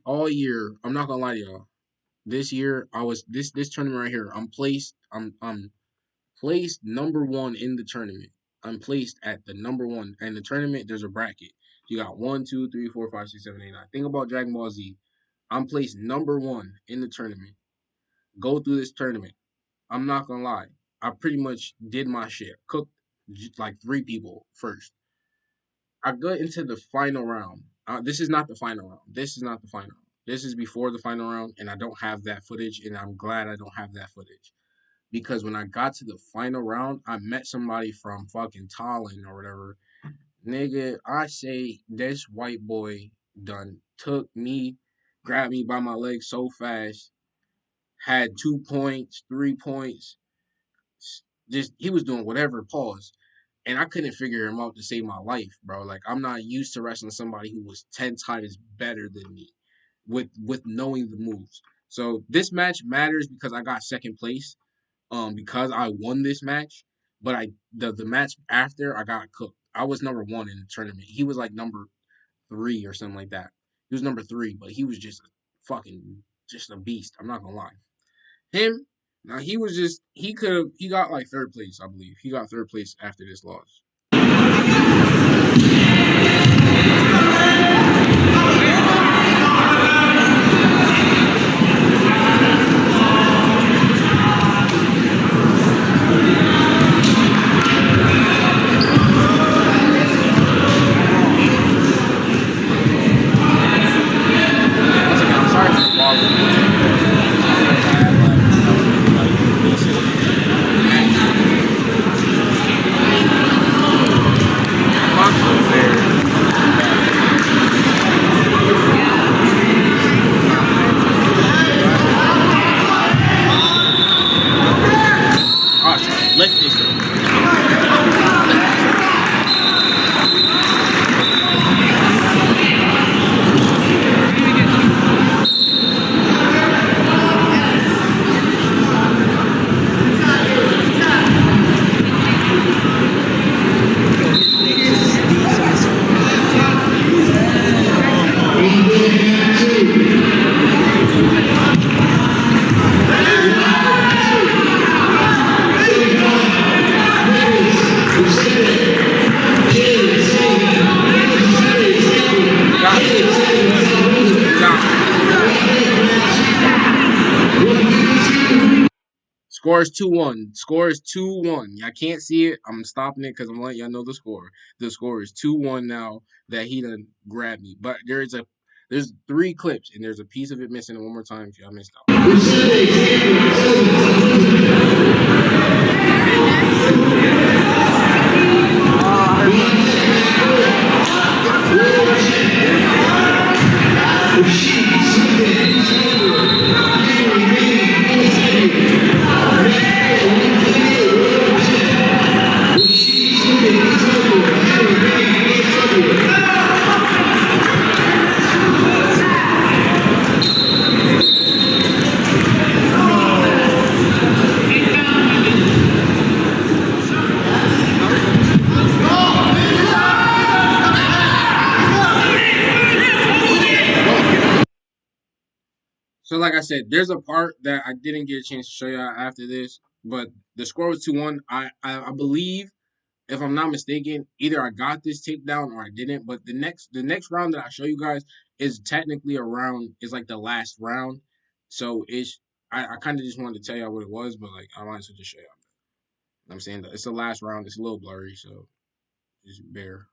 all year, I'm not gonna lie to y'all. This year, I was this tournament right here. I'm placed number one in the tournament. I'm placed at the number one. And the tournament, there's a bracket. You got 1, 2, 3, 4, 5, 6, 7, 8, 9. Think about Dragon Ball Z. I'm placed number one in the tournament. Go through this tournament. I'm not gonna lie. I pretty much did my shit. Cooked like 3 people first. I got into the final round. This is not the final round. This is not the final round. This is before the final round, and I don't have that footage, and I'm glad I don't have that footage. Because when I got to the final round, I met somebody from fucking Tallinn or whatever. Nigga, I say this white boy done took me, grabbed me by my leg so fast, had 2 points, 3 points. Just he was doing whatever, pause. And I couldn't figure him out to save my life, bro. Like I'm not used to wrestling somebody who was 10 times better than me with knowing the moves. So this match matters because I got second place. Because I won this match, but the match after I got cooked. I was number 1 in the tournament. He was like number 3 or something like that. He was number 3, but he was just just a beast. I'm not gonna lie. Him, now he got like third place, I believe. He got third place after this loss. Score is 2-1. Score is 2-1. Y'all can't see it. I'm stopping it because I'm letting y'all know the score. The score is 2-1 now that he done grabbed me. But there's 3 clips and there's a piece of it missing. One more time if y'all missed out. So like I said, there's a part that I didn't get a chance to show y'all after this, but the score was 2-1. I believe, if I'm not mistaken, either I got this takedown or I didn't. But the next round that I show you guys is technically is like the last round. So I kind of just wanted to tell y'all what it was, but like I might as well just show y'all. I'm saying it's the last round. It's a little blurry, so just bear.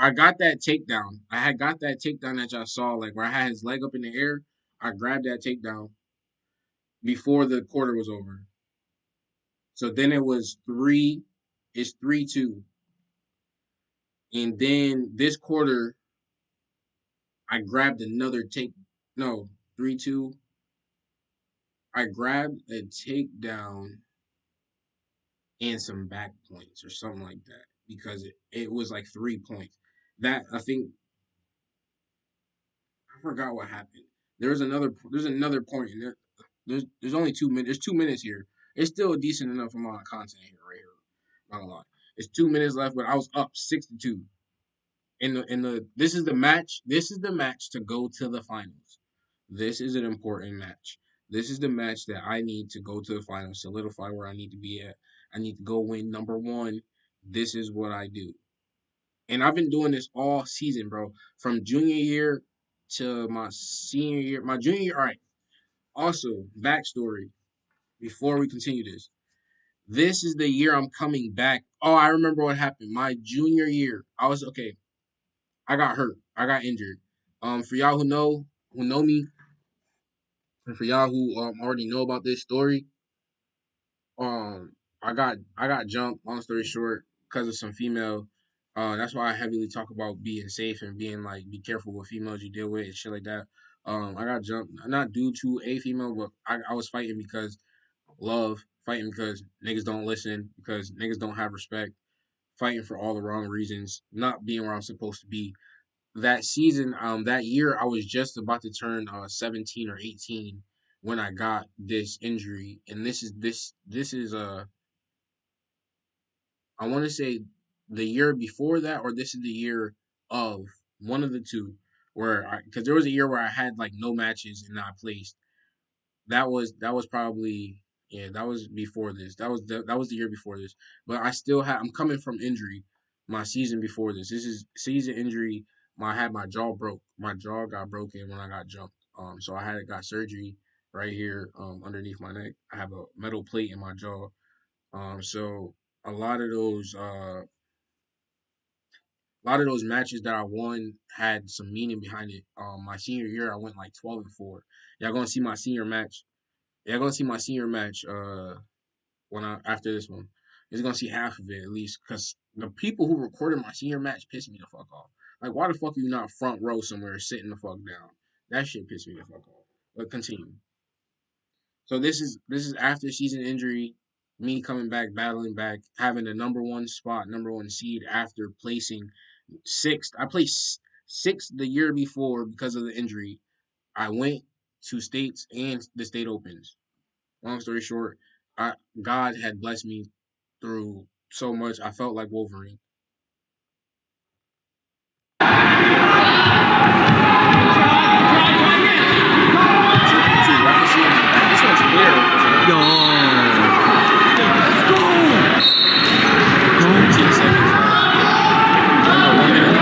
I got that takedown. I had got that takedown that y'all saw, like where I had his leg up in the air. I grabbed that takedown. before the quarter was over. So then it was 3. It's 3-2, and then this quarter I grabbed another take. No, 3-2. I grabbed a takedown and some back points or something like that because it was like 3 points. That I think I forgot what happened. There's another point in there. There's only 2 minutes. There's 2 minutes here. It's still a decent enough amount of content here right here. Not gonna lie. It's 2 minutes left, but I was up 6-2. In the this is the match. This is the match to go to the finals. This is an important match. This is the match that I need to go to the finals, solidify where I need to be at. I need to go win number one. This is what I do. And I've been doing this all season, bro. From junior year to my senior year. My junior year, all right. Also, backstory before we continue this. This is the year I'm coming back. Oh, I remember what happened. My junior year, I was okay. I got hurt. I got injured. For y'all who know me, and for y'all who already know about this story, I got jumped. Long story short, because of some female. That's why I heavily talk about being safe and being like be careful with females you deal with and shit like that. I got jumped not due to a female, but I was fighting because love, fighting because niggas don't listen, because niggas don't have respect, fighting for all the wrong reasons, not being where I'm supposed to be. That season, that year, I was just about to turn 17 or 18 when I got this injury, and this is I want to say the year before that, or this is the year of one of the two, where because there was a year where I had like no matches and I placed. That was probably yeah, that was before this. That was the year before this. But I'm coming from injury my season before this. This is season injury. I had my jaw broke. My jaw got broken when I got jumped. So I had got surgery right here underneath my neck. I have a metal plate in my jaw. So a lot of those matches that I won had some meaning behind it. My senior year I went like 12-4. Y'all gonna see my senior match. Y'all gonna see my senior match when I after this one. You're gonna see half of it at least, because the people who recorded my senior match pissed me the fuck off. Like, why the fuck are you not front row somewhere sitting the fuck down? That shit pissed me the fuck off. But continue. So this is after season injury, me coming back, battling back, having the number one spot, number one seed after placing sixth. I placed sixth the year before because of the injury. I went to states and the state opens. Long story short, God had blessed me through so much. I felt like Wolverine. This one's clear. Yo. 15 seconds. Under 1 minute.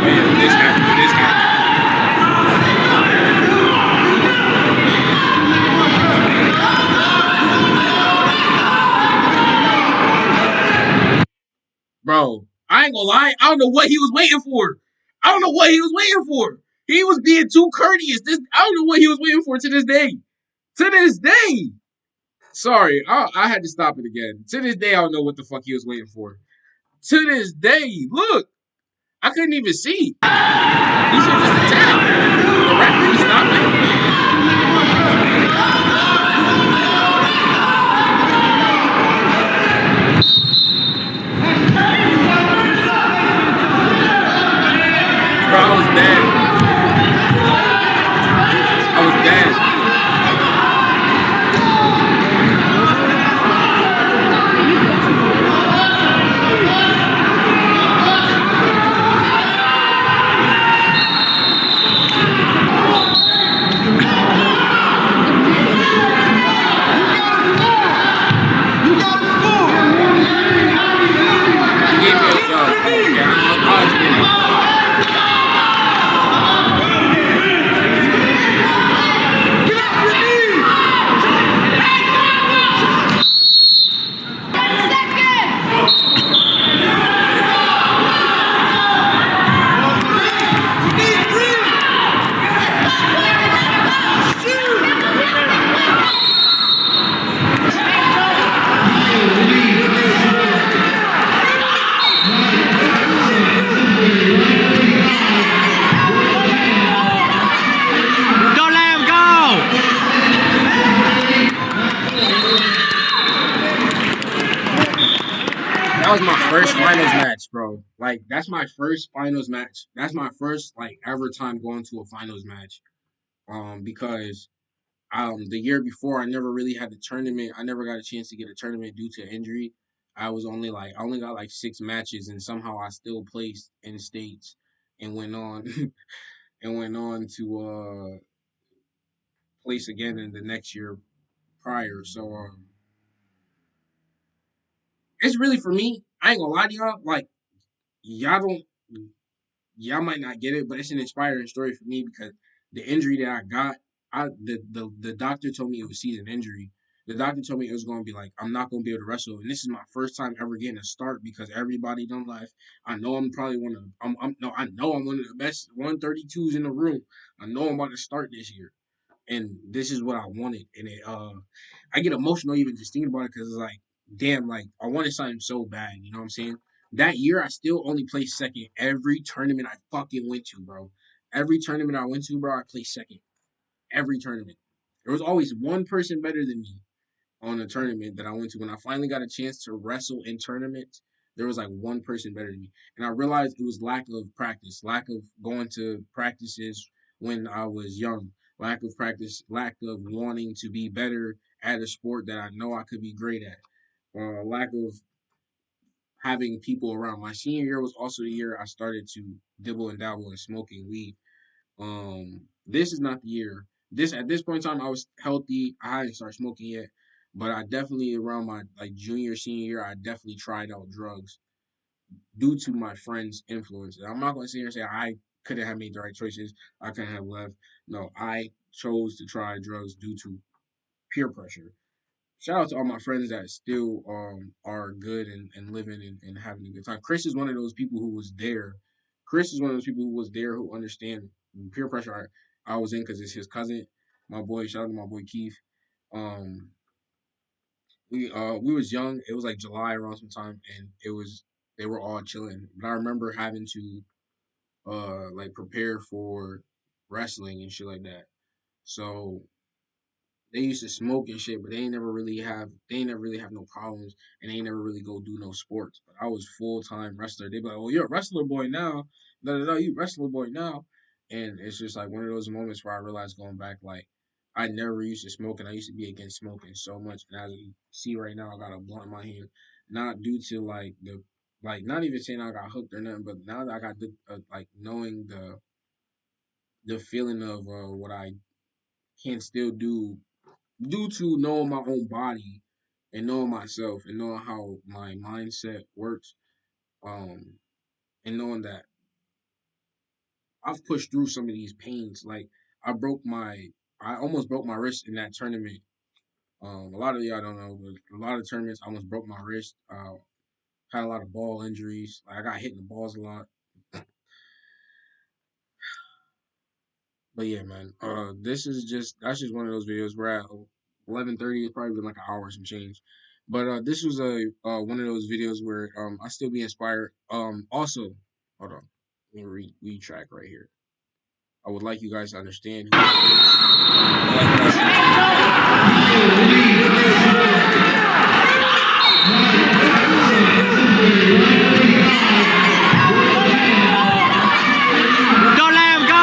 Man, this happened. This happened. Bro, I ain't gonna lie. I don't know what he was waiting for. I don't know what he was waiting for. He was being too courteous. I don't know what he was waiting for to this day. To this day. Sorry, I had to stop it again. To this day, I don't know what the fuck he was waiting for. To this day, look, I couldn't even see. He should just attack. The referee stopped it. Bro, I was dead. I was dead. bro. Like that's my first finals match. That's my first like ever time going to a finals match. Because the year before I never really had the tournament. I never got a chance to get a tournament due to injury. I only got like 6 matches, and somehow I still placed in states and went on and went on to place again in the next year prior. So it's really for me. I ain't gonna lie to y'all. Like y'all don't y'all might not get it, but it's an inspiring story for me because the injury that I got, the doctor told me it was season injury. The doctor told me it was going to be like I'm not going to be able to wrestle, and this is my first time ever getting a start because everybody done left. I know I'm probably one of I'm no I know I'm one of the best 132s in the room. I know I'm about to start this year, and this is what I wanted, and I get emotional even just thinking about it because it's like, damn, like I wanted something so bad, you know what I'm saying? That year, I still only placed second every tournament I fucking went to, bro. Every tournament I went to, bro, I placed second. Every tournament. There was always one person better than me on a tournament that I went to. When I finally got a chance to wrestle in tournaments, there was like one person better than me. And I realized it was lack of practice, lack of going to practices when I was young, lack of practice, lack of wanting to be better at a sport that I know I could be great at, lack of having people around. My senior year was also the year I started to dibble and dabble in smoking weed. This is not the year. This at this point in time, I was healthy. I hadn't started smoking yet, but I definitely around my like junior senior year, I definitely tried out drugs due to my friends' influence. I'm not going to sit here and say I couldn't have made the right choices. I couldn't have left. No, I chose to try drugs due to peer pressure. Shout out to all my friends that still are good and living and having a good time. Chris is one of those people who was there. Chris is one of those people who was there who understand peer pressure I was in because it's his cousin, my boy. Shout out to my boy Keith. Um, we was young. It was like July around some time, and they were all chilling. But I remember having to like prepare for wrestling and shit like that. So they used to smoke and shit, but they ain't never really have no problems and they ain't never really go do no sports. But I was full time wrestler. They be like, "Oh, you're a wrestler boy now. No, no, no, you wrestler boy now." And it's just like one of those moments where I realized going back, like I never used to smoke and I used to be against smoking so much. And as you see right now, I got a blunt in my hand, not due to like not even saying I got hooked or nothing, but now that I got like knowing the feeling of what I can still do due to knowing my own body and knowing myself and knowing how my mindset works, um, and knowing that I've pushed through some of these pains. Like I almost broke my wrist in that tournament. A lot of y'all don't know, but a lot of tournaments I almost broke my wrist. Had a lot of ball injuries. Like I got hit in the balls a lot. But yeah, man. That's just one of those videos. We're at 11:30. It's probably been like an hour and some change. But this was a one of those videos where I still be inspired. Also, hold on, let me retrack right here. I would like you guys to understand who this is. Don't let him go!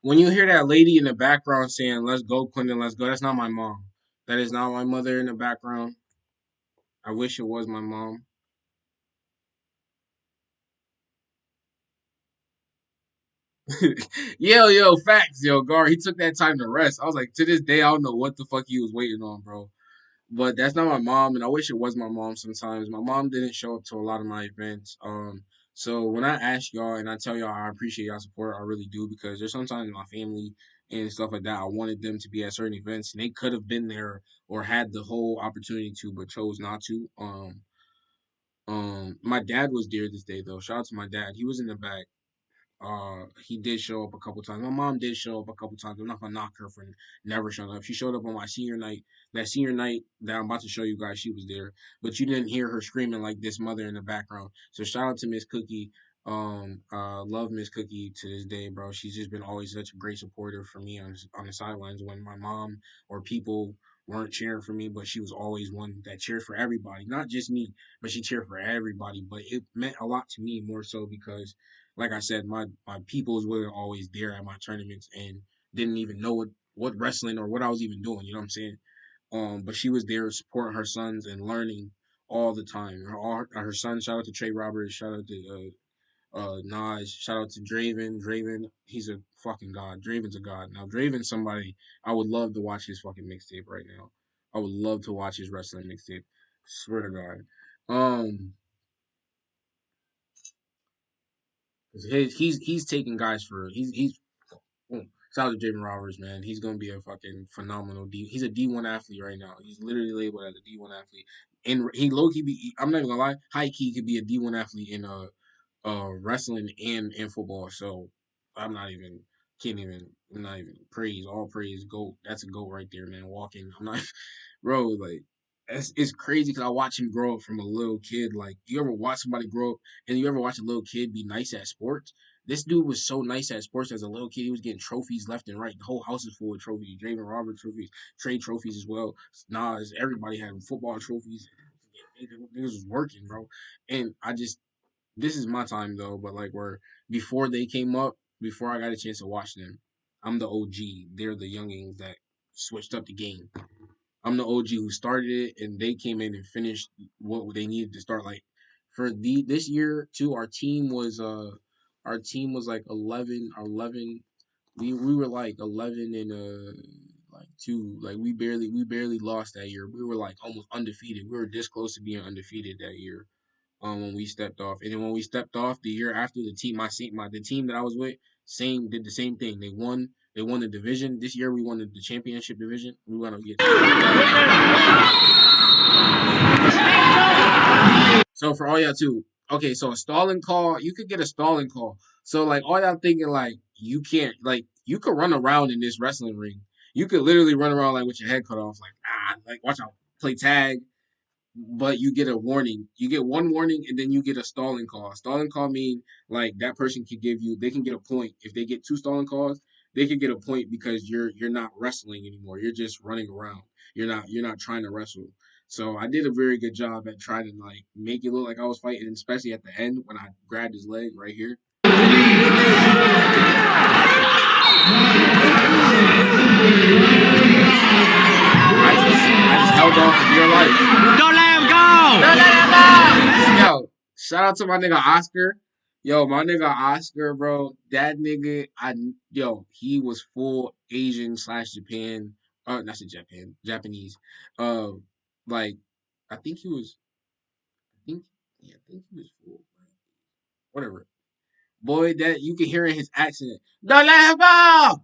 When you hear that lady in the background saying, "Let's go, Quentin, let's go," that's not my mom. That is not my mother in the background. I wish it was my mom. Yo, facts, yo, Gar. He took that time to rest. I was like, to this day, I don't know what the fuck he was waiting on, bro. But that's not my mom, and I wish it was my mom sometimes. My mom didn't show up to a lot of my events. So when I ask y'all and I tell y'all I appreciate y'all support, I really do because there's sometimes my family and stuff like that. I wanted them to be at certain events, and they could have been there or had the whole opportunity to, but chose not to. My dad was there this day though. Shout out to my dad. He was in the back. He did show up a couple times. My mom did show up a couple times. I'm not gonna knock her for never showing up. She showed up on my senior night. That senior night that I'm about to show you guys, she was there, but you didn't hear her screaming like this mother in the background. So shout out to Miss Cookie. Love Miss Cookie to this day, bro. She's just been always such a great supporter for me on the sidelines when my mom or people weren't cheering for me, but she was always one that cheered for everybody, not just me, but she cheered for everybody. But it meant a lot to me more so because like I said, my peoples were always there at my tournaments and didn't even know what wrestling or what I was even doing. You know what I'm saying? But she was there supporting her sons and learning all the time. Her son, shout out to Trey Roberts, shout out to Nas, shout out to Draven. Draven, he's a fucking god. Draven's a god. Now Draven's somebody I would love to watch his fucking mixtape right now. I would love to watch his wrestling mixtape. Swear to God. 'Cause he's taking guys for he's shout out to Javen Roberts, man. He's gonna be a fucking phenomenal He's a D1 athlete right now. He's literally labeled as a D1 athlete, and he low key be. I'm not even gonna lie, high key could be a D1 athlete in wrestling and in football. So I'm not even can't even I'm not even praise all praise goat. That's a goat right there, man. Walking, I'm not, bro. Like it's crazy because I watch him grow up from a little kid. Like you ever watch somebody grow up and you ever watch a little kid be nice at sports? This dude was so nice at sports as a little kid. He was getting trophies left and right. The whole house is full of trophies. Draven Roberts trophies, trade trophies as well. Nas, everybody had football trophies. Niggas was working, bro. And this is my time though, but like where before they came up, before I got a chance to watch them, I'm the OG. They're the youngins that switched up the game. I'm the OG who started it, and they came in and finished what they needed to start. Like for this year too, our team was like 11 or 11. We were like 11 and like 2. Like we barely lost that year. We were like almost undefeated. We were this close to being undefeated that year. When we stepped off, and then when we stepped off the year after, the team that I was with did the same thing. They won the division. This year we won the championship division. We want to get. So for all y'all too, okay. So a stalling call, you could get a stalling call. So like all y'all thinking like you can't like you could run around in this wrestling ring. You could literally run around like with your head cut off, like watch out, play tag, but you get a warning. You get one warning and then you get a stalling call. Stalling call mean like that person they can get a point. If they get 2 stalling calls, they can get a point because you're not wrestling anymore. You're just running around. You're not trying to wrestle. So I did a very good job at trying to like make it look like I was fighting, especially at the end when I grabbed his leg right here. I just held on for dear life. Don't let him go! Don't let him go! Yo, shout out to my nigga Oscar. Yo, my nigga Oscar, bro. That nigga, he was full Asian / Japan. Not Japan, Japanese. Like, I think he was. I think he was full. Whatever. Boy, that you can hear in his accent. Don't let him go!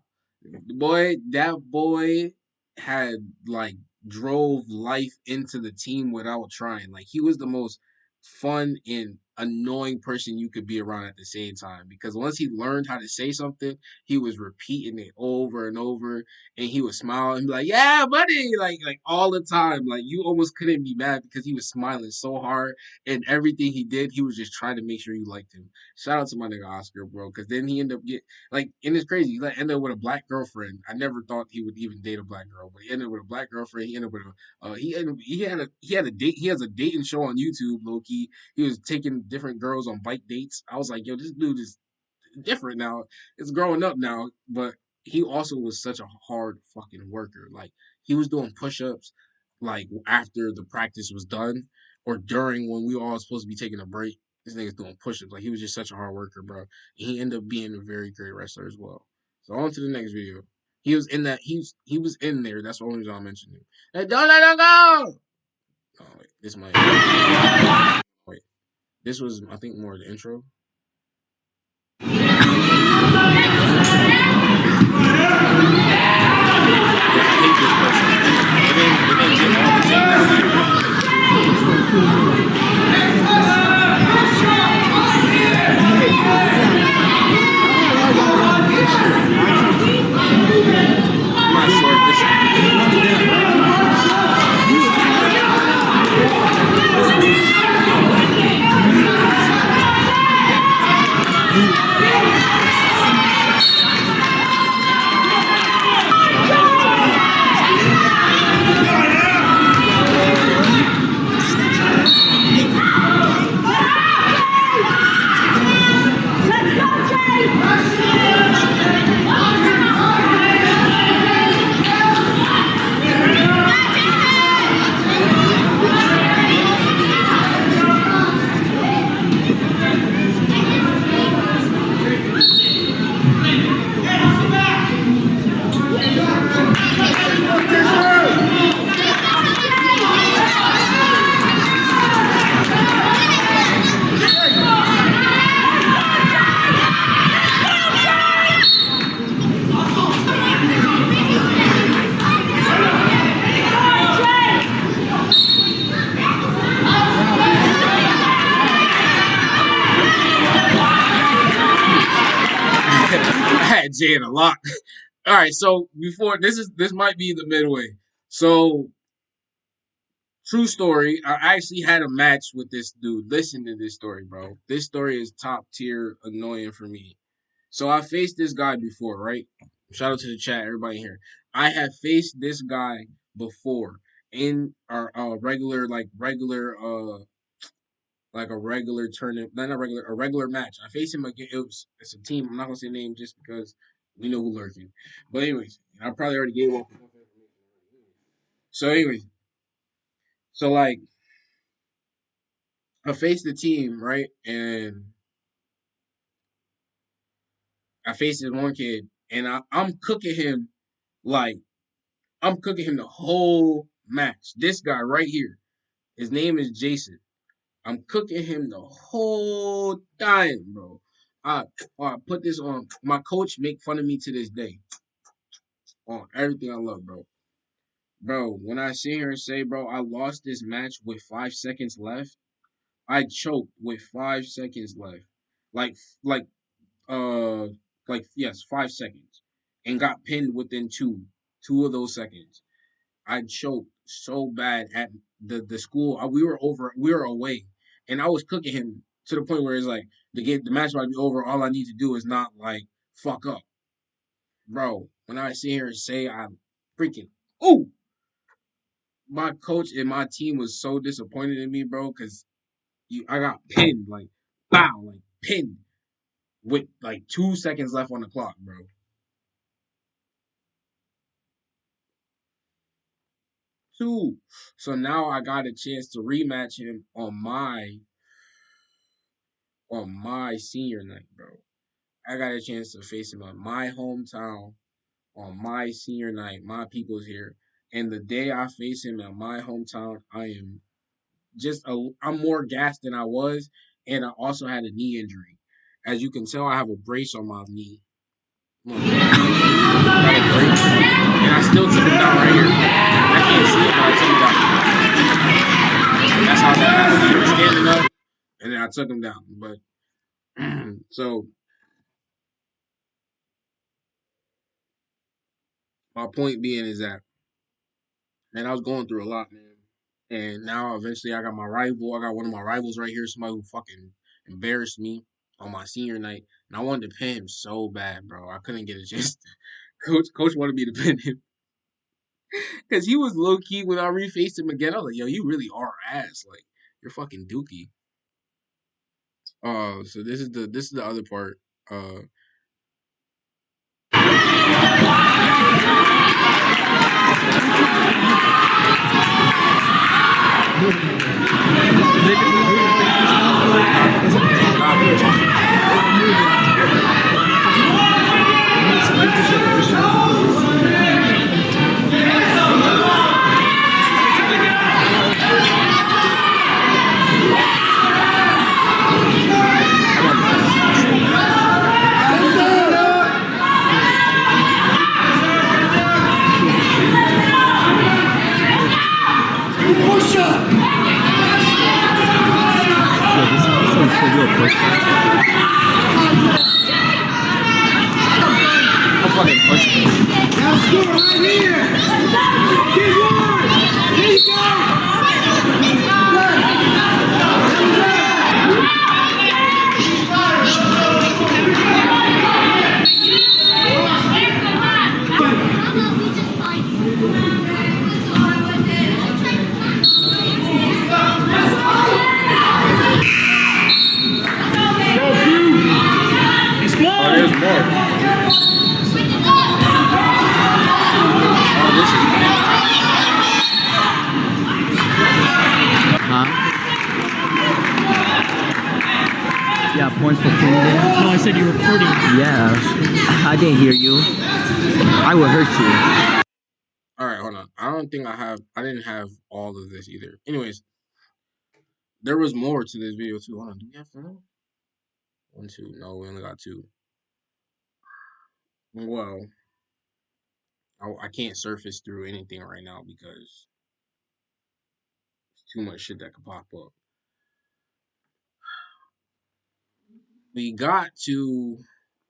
That boy had like drove life into the team without trying. Like he was the most fun and annoying person you could be around at the same time because once he learned how to say something, he was repeating it over and over and he would smile and be like, "Yeah, buddy," like all the time. Like you almost couldn't be mad because he was smiling so hard and everything he did, he was just trying to make sure you liked him. Shout out to my nigga Oscar, bro, because then he ended up and it's crazy. He ended up with a black girlfriend. I never thought he would even date a black girl, but he ended up with a black girlfriend. He ended up with he had a date. He has a dating show on YouTube, low key. He was taking different girls on bike dates. I was like, yo, this dude is different now. It's growing up now, but he also was such a hard fucking worker. Like he was doing push-ups like after the practice was done or during when we were all supposed to be taking a break. This nigga's doing push-ups. Like he was just such a hard worker, bro. And he ended up being a very great wrestler as well. So on to the next video. He was in that. He was in there. That's the only reason I mentioned him. Hey, don't let him go. Oh wait, this might. Wait, this was I think more the intro. hate this person. It didn't get all the I'm not sure if I had Jay in a lot. All right, so before this might be the midway. So true story, I actually had a match with this dude. Listen to this story, bro. This story is top tier annoying for me. So I faced this guy before, right? Shout out to the chat, everybody here. I have faced this guy before in our like a regular tournament, not regular, a regular match. I faced him again. It's a team. I'm not gonna say name just because we know who lurking. But anyways, I probably already gave up. So anyways, so like I faced the team, right? And I faced this one kid, and I'm cooking him like I'm cooking him the whole match. This guy right here, his name is Jason. I'm cooking him the whole time, bro. I put this on. My coach make fun of me to this day on everything I love, bro. Bro, when I sit here and say, bro, I lost this match with 5 seconds left, I choked with 5 seconds left. Like, like, uh, yes, 5 seconds, and got pinned within two of those seconds. I choked so bad at the school. We were away, and I was cooking him to the point where it's like the match might be over. All I need to do is not like fuck up, bro. When I sit here and say I'm freaking ooh, my coach and my team was so disappointed in me, bro, because I got pinned like wow, like pinned with like 2 seconds left on the clock, bro. Two. So now I got a chance to rematch him on my senior night, bro. I got a chance to face him on my hometown on my senior night. My people's here. And the day I face him at my hometown, I'm more gassed than I was, and I also had a knee injury. As you can tell, I have a brace on my knee. Look, I got a brace, and I still took him down right here. I can't see it, but I took him down. That's how that happened. He was standing up, and then I took him down. But so my point being is that, man, I was going through a lot, man. And now eventually I got my rival. I got one of my rivals right here, somebody who fucking embarrassed me on my senior night. And I wanted to pin him so bad, bro. I couldn't get a chance. Coach wanted me to pin him. Because he was low key when I refaced him again. I was like, yo, you really are ass. Like, you're fucking dookie. So this is the other part. fucking push me. Now score right here. Get one. There you go. Oh, there's more. Oh, this is Huh? Yeah, points for Kingdom. Oh, I said you're recording. Yeah. I didn't hear you. I will hurt you. all right. Hold on. I didn't have all of this either. Anyways, there was more to this video too. Hold on. Do we have 4? 1, 2. No, we only got 2. Well, I can't surface through anything right now because too much shit that could pop up. We got to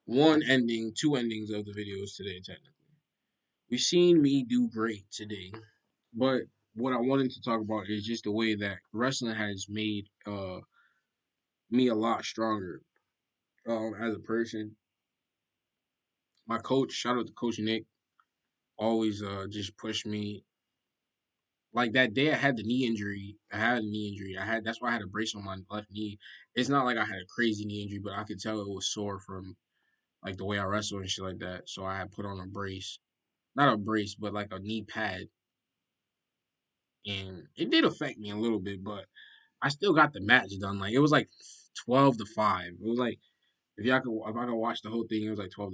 2 endings of the videos today, technically. We've seen me do great today, but what I wanted to talk about is just the way that wrestling has made me a lot stronger as a person. My coach, shout out to Coach Nick, always just pushed me. Like that day I had the knee injury. That's why I had a brace on my left knee. It's not like I had a crazy knee injury, but I could tell it was sore from like the way I wrestled and shit like that. So I had put on a brace. Not a brace, but like a knee pad. And it did affect me a little bit, but I still got the match done. Like it was like 12-5. It was like if I could watch the whole thing, it was like 12-5.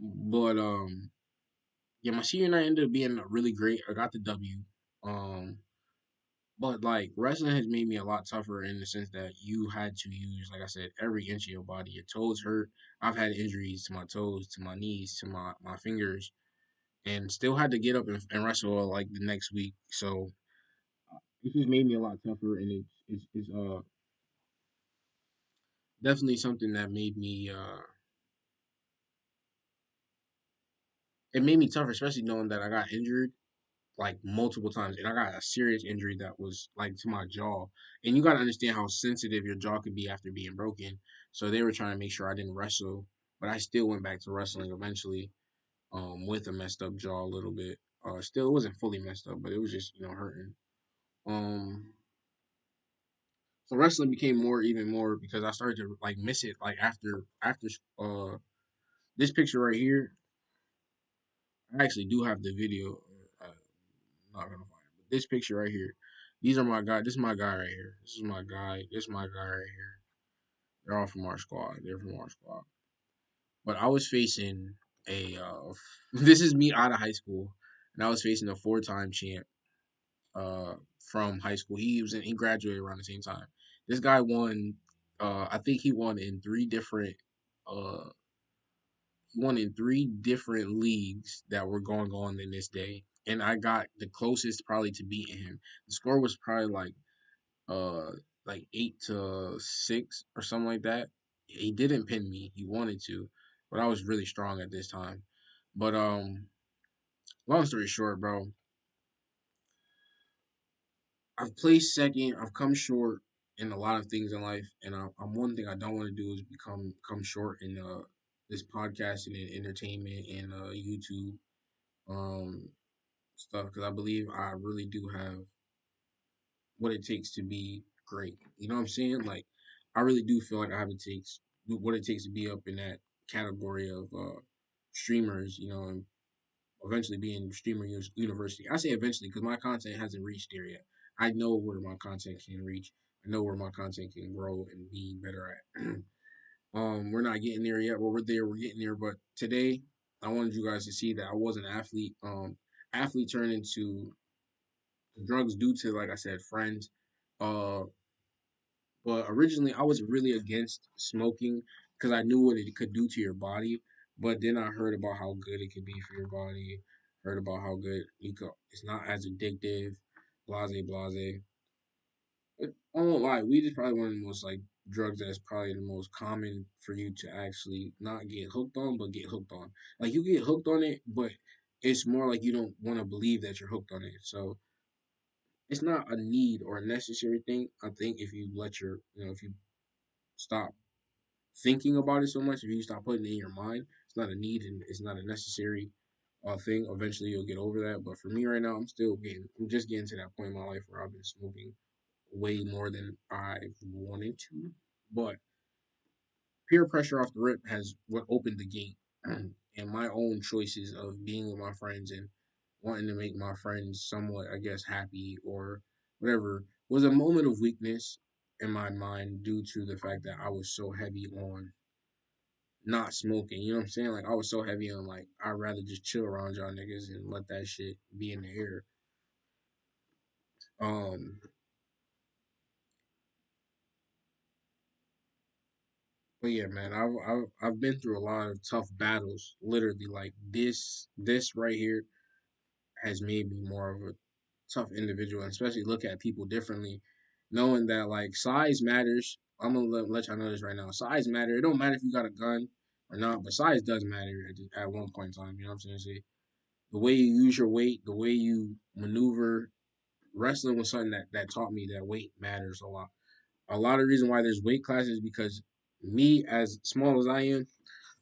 But yeah, my senior night ended up being really great. I got the W. Um But like wrestling has made me a lot tougher in the sense that you had to use, like I said, every inch of your body. Your toes hurt. I've had injuries to my toes, to my knees, to my fingers, and still had to get up and wrestle like the next week. So it just made me a lot tougher, and it's definitely something that made me it made me tougher, especially knowing that I got injured like multiple times, and I got a serious injury that was like to my jaw. And you got to understand how sensitive your jaw could be after being broken. So they were trying to make sure I didn't wrestle, but I still went back to wrestling eventually, with a messed up jaw a little bit. Still, it wasn't fully messed up, but it was just hurting. Um, so wrestling became even more because I started to like miss it. Like after this picture right here, I actually do have the video. Not gonna find it. But this picture right here, these are my guy. This is my guy right here. This is my guy. This is my guy right here. They're all from our squad. They're from our squad. But I was facing a. This is me out of high school, and I was facing a 4-time champ. From high school. He graduated around the same time. This guy won. I think he won in 3 different. Uh, he won in 3 different leagues that were going on in this day, and I got the closest probably to beating him. The score was probably uh like 8-6 or something like that. He didn't pin me. He wanted to, but I was really strong at this time. But long story short, bro, I've placed second. I've come short in a lot of things in life, and I'm one thing I don't want to do is come short in this podcasting and entertainment and YouTube stuff because I believe I really do have what it takes to be great. You know what I'm saying? Like I really do feel like I have what it takes to be up in that category of streamers. And eventually being streamer university. I say eventually because my content hasn't reached there yet. I know where my content can reach. I know where my content can grow and be better at. We're not getting there yet. Well, we're there. We're getting there. But today, I wanted you guys to see that I was an athlete. Athlete turned into drugs due to, like I said, friends. Uh, but originally, I was really against smoking because I knew what it could do to your body. But then I heard about how good it could be for your body. Heard about how good it's not as addictive. Blase, blase. I won't lie, weed is probably one of the most like drugs that's probably the most common for you to actually not get hooked on, but get hooked on. Like you get hooked on it, but it's more like you don't want to believe that you're hooked on it. So it's not a need or a necessary thing. I think if you let your, if you stop thinking about it so much, if you stop putting it in your mind, it's not a need and it's not a necessary thing. Eventually, you'll get over that. But for me right now, I'm just getting to that point in my life where I've been smoking way more than I've wanted to. But peer pressure off the rip has what opened the gate, and my own choices of being with my friends and wanting to make my friends somewhat, I guess, happy or whatever was a moment of weakness in my mind due to the fact that I was so heavy on not smoking. You know what I'm saying? Like I was so heavy on like I'd rather just chill around y'all niggas and let that shit be in the air. Um, but yeah, man, I've been through a lot of tough battles. Literally, like this right here has made me more of a tough individual, and especially look at people differently, knowing that like size matters. I'm gonna let y'all know this right now. Size matter. It don't matter if you got a gun or not, but size does matter at one point in time. You know what I'm saying? See, the way you use your weight, the way you maneuver. Wrestling was something that taught me that weight matters a lot. A lot of reason why there's weight classes because me as small as I am,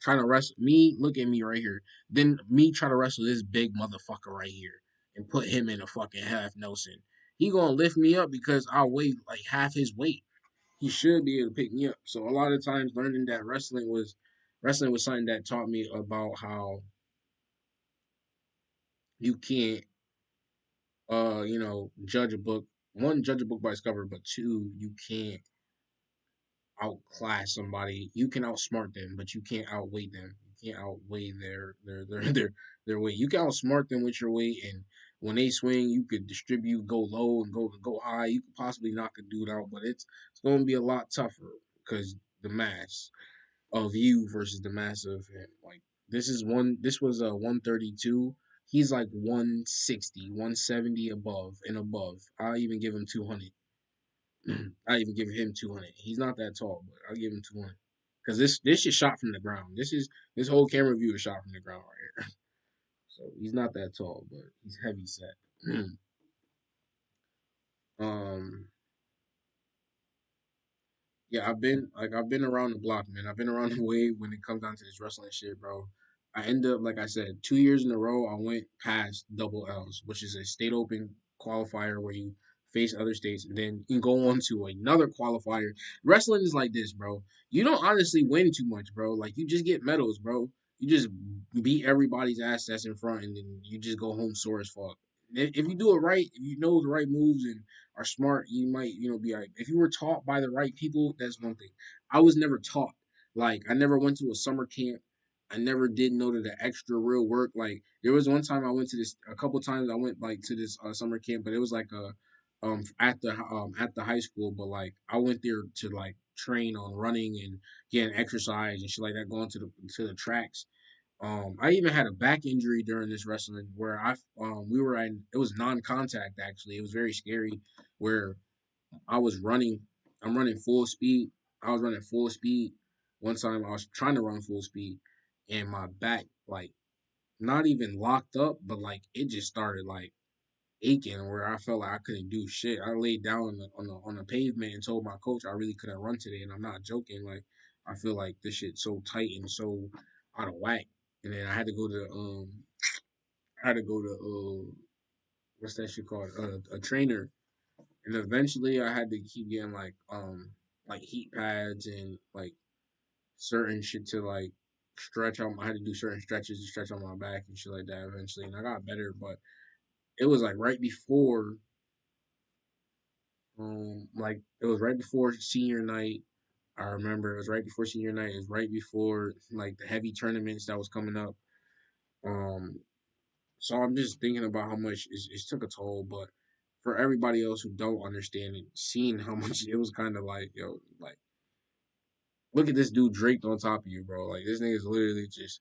trying to wrestle me, look at me right here. Then me try to wrestle this big motherfucker right here and put him in a fucking half Nelson. He gonna lift me up because I weigh like half his weight. He should be able to pick me up. So a lot of times learning that wrestling was something that taught me about how you can't judge a book. One, judge a book by its cover, but two, you can't outclass somebody. You can outsmart them, but you can't outweigh them. You can't outweigh their weight. You can outsmart them with your weight, and when they swing, you could distribute, go low and go high. You could possibly knock a dude out, but it's going to be a lot tougher because the mass of you versus the mass of him. Like this was a 132. He's like 160, 170 above and above. I'll even give him 200. I even give him 200. He's not that tall, but I'll give him 200 because this is shot from the ground. This whole camera view is shot from the ground right here. So he's not that tall, but he's heavy set. um, yeah, I've been around the block, man. I've been around the way when it comes down to this wrestling shit, bro. I end up, like I said, 2 years in a row, I went past double L's, which is a state open qualifier where you face other states, and then you go on to another qualifier. Wrestling is like this, bro. You don't honestly win too much, bro. Like you just get medals, bro. You just beat everybody's ass that's in front, and then you just go home sore as fuck. If you do it right, if you know the right moves and are smart, you might, be like, if you were taught by the right people, that's one thing. I was never taught. Like, I never went to a summer camp. I never did know the extra real work. Like, there was one time I went to this, a couple times I went like to this summer camp, but it was like at the high school. But like, I went there to like train on running and getting exercise and shit like that, going to the tracks. I even had a back injury during this wrestling where we were at it was non-contact actually. It was very scary where I was running. I'm running full speed. I was running full speed. One time I was trying to run full speed, and my back like not even locked up, but like it just started like aching where I felt like I couldn't do shit. I laid down on the pavement and told my coach I really couldn't run today, and I'm not joking. Like I feel like this shit's so tight and so out of whack. And then I had to go to what's that shit called? A trainer. And eventually I had to keep getting like heat pads and like certain shit to like stretch out. I had to do certain stretches to stretch on my back and shit like that eventually, and I got better. But it was like right before, like it was right before senior night. I remember it was right before senior night. It was right before like the heavy tournaments that was coming up. Um, so I'm just thinking about how much it took a toll, but for everybody else who don't understand it, seeing how much it was kind of like, yo, like look at this dude draped on top of you, bro. Like this nigga's literally just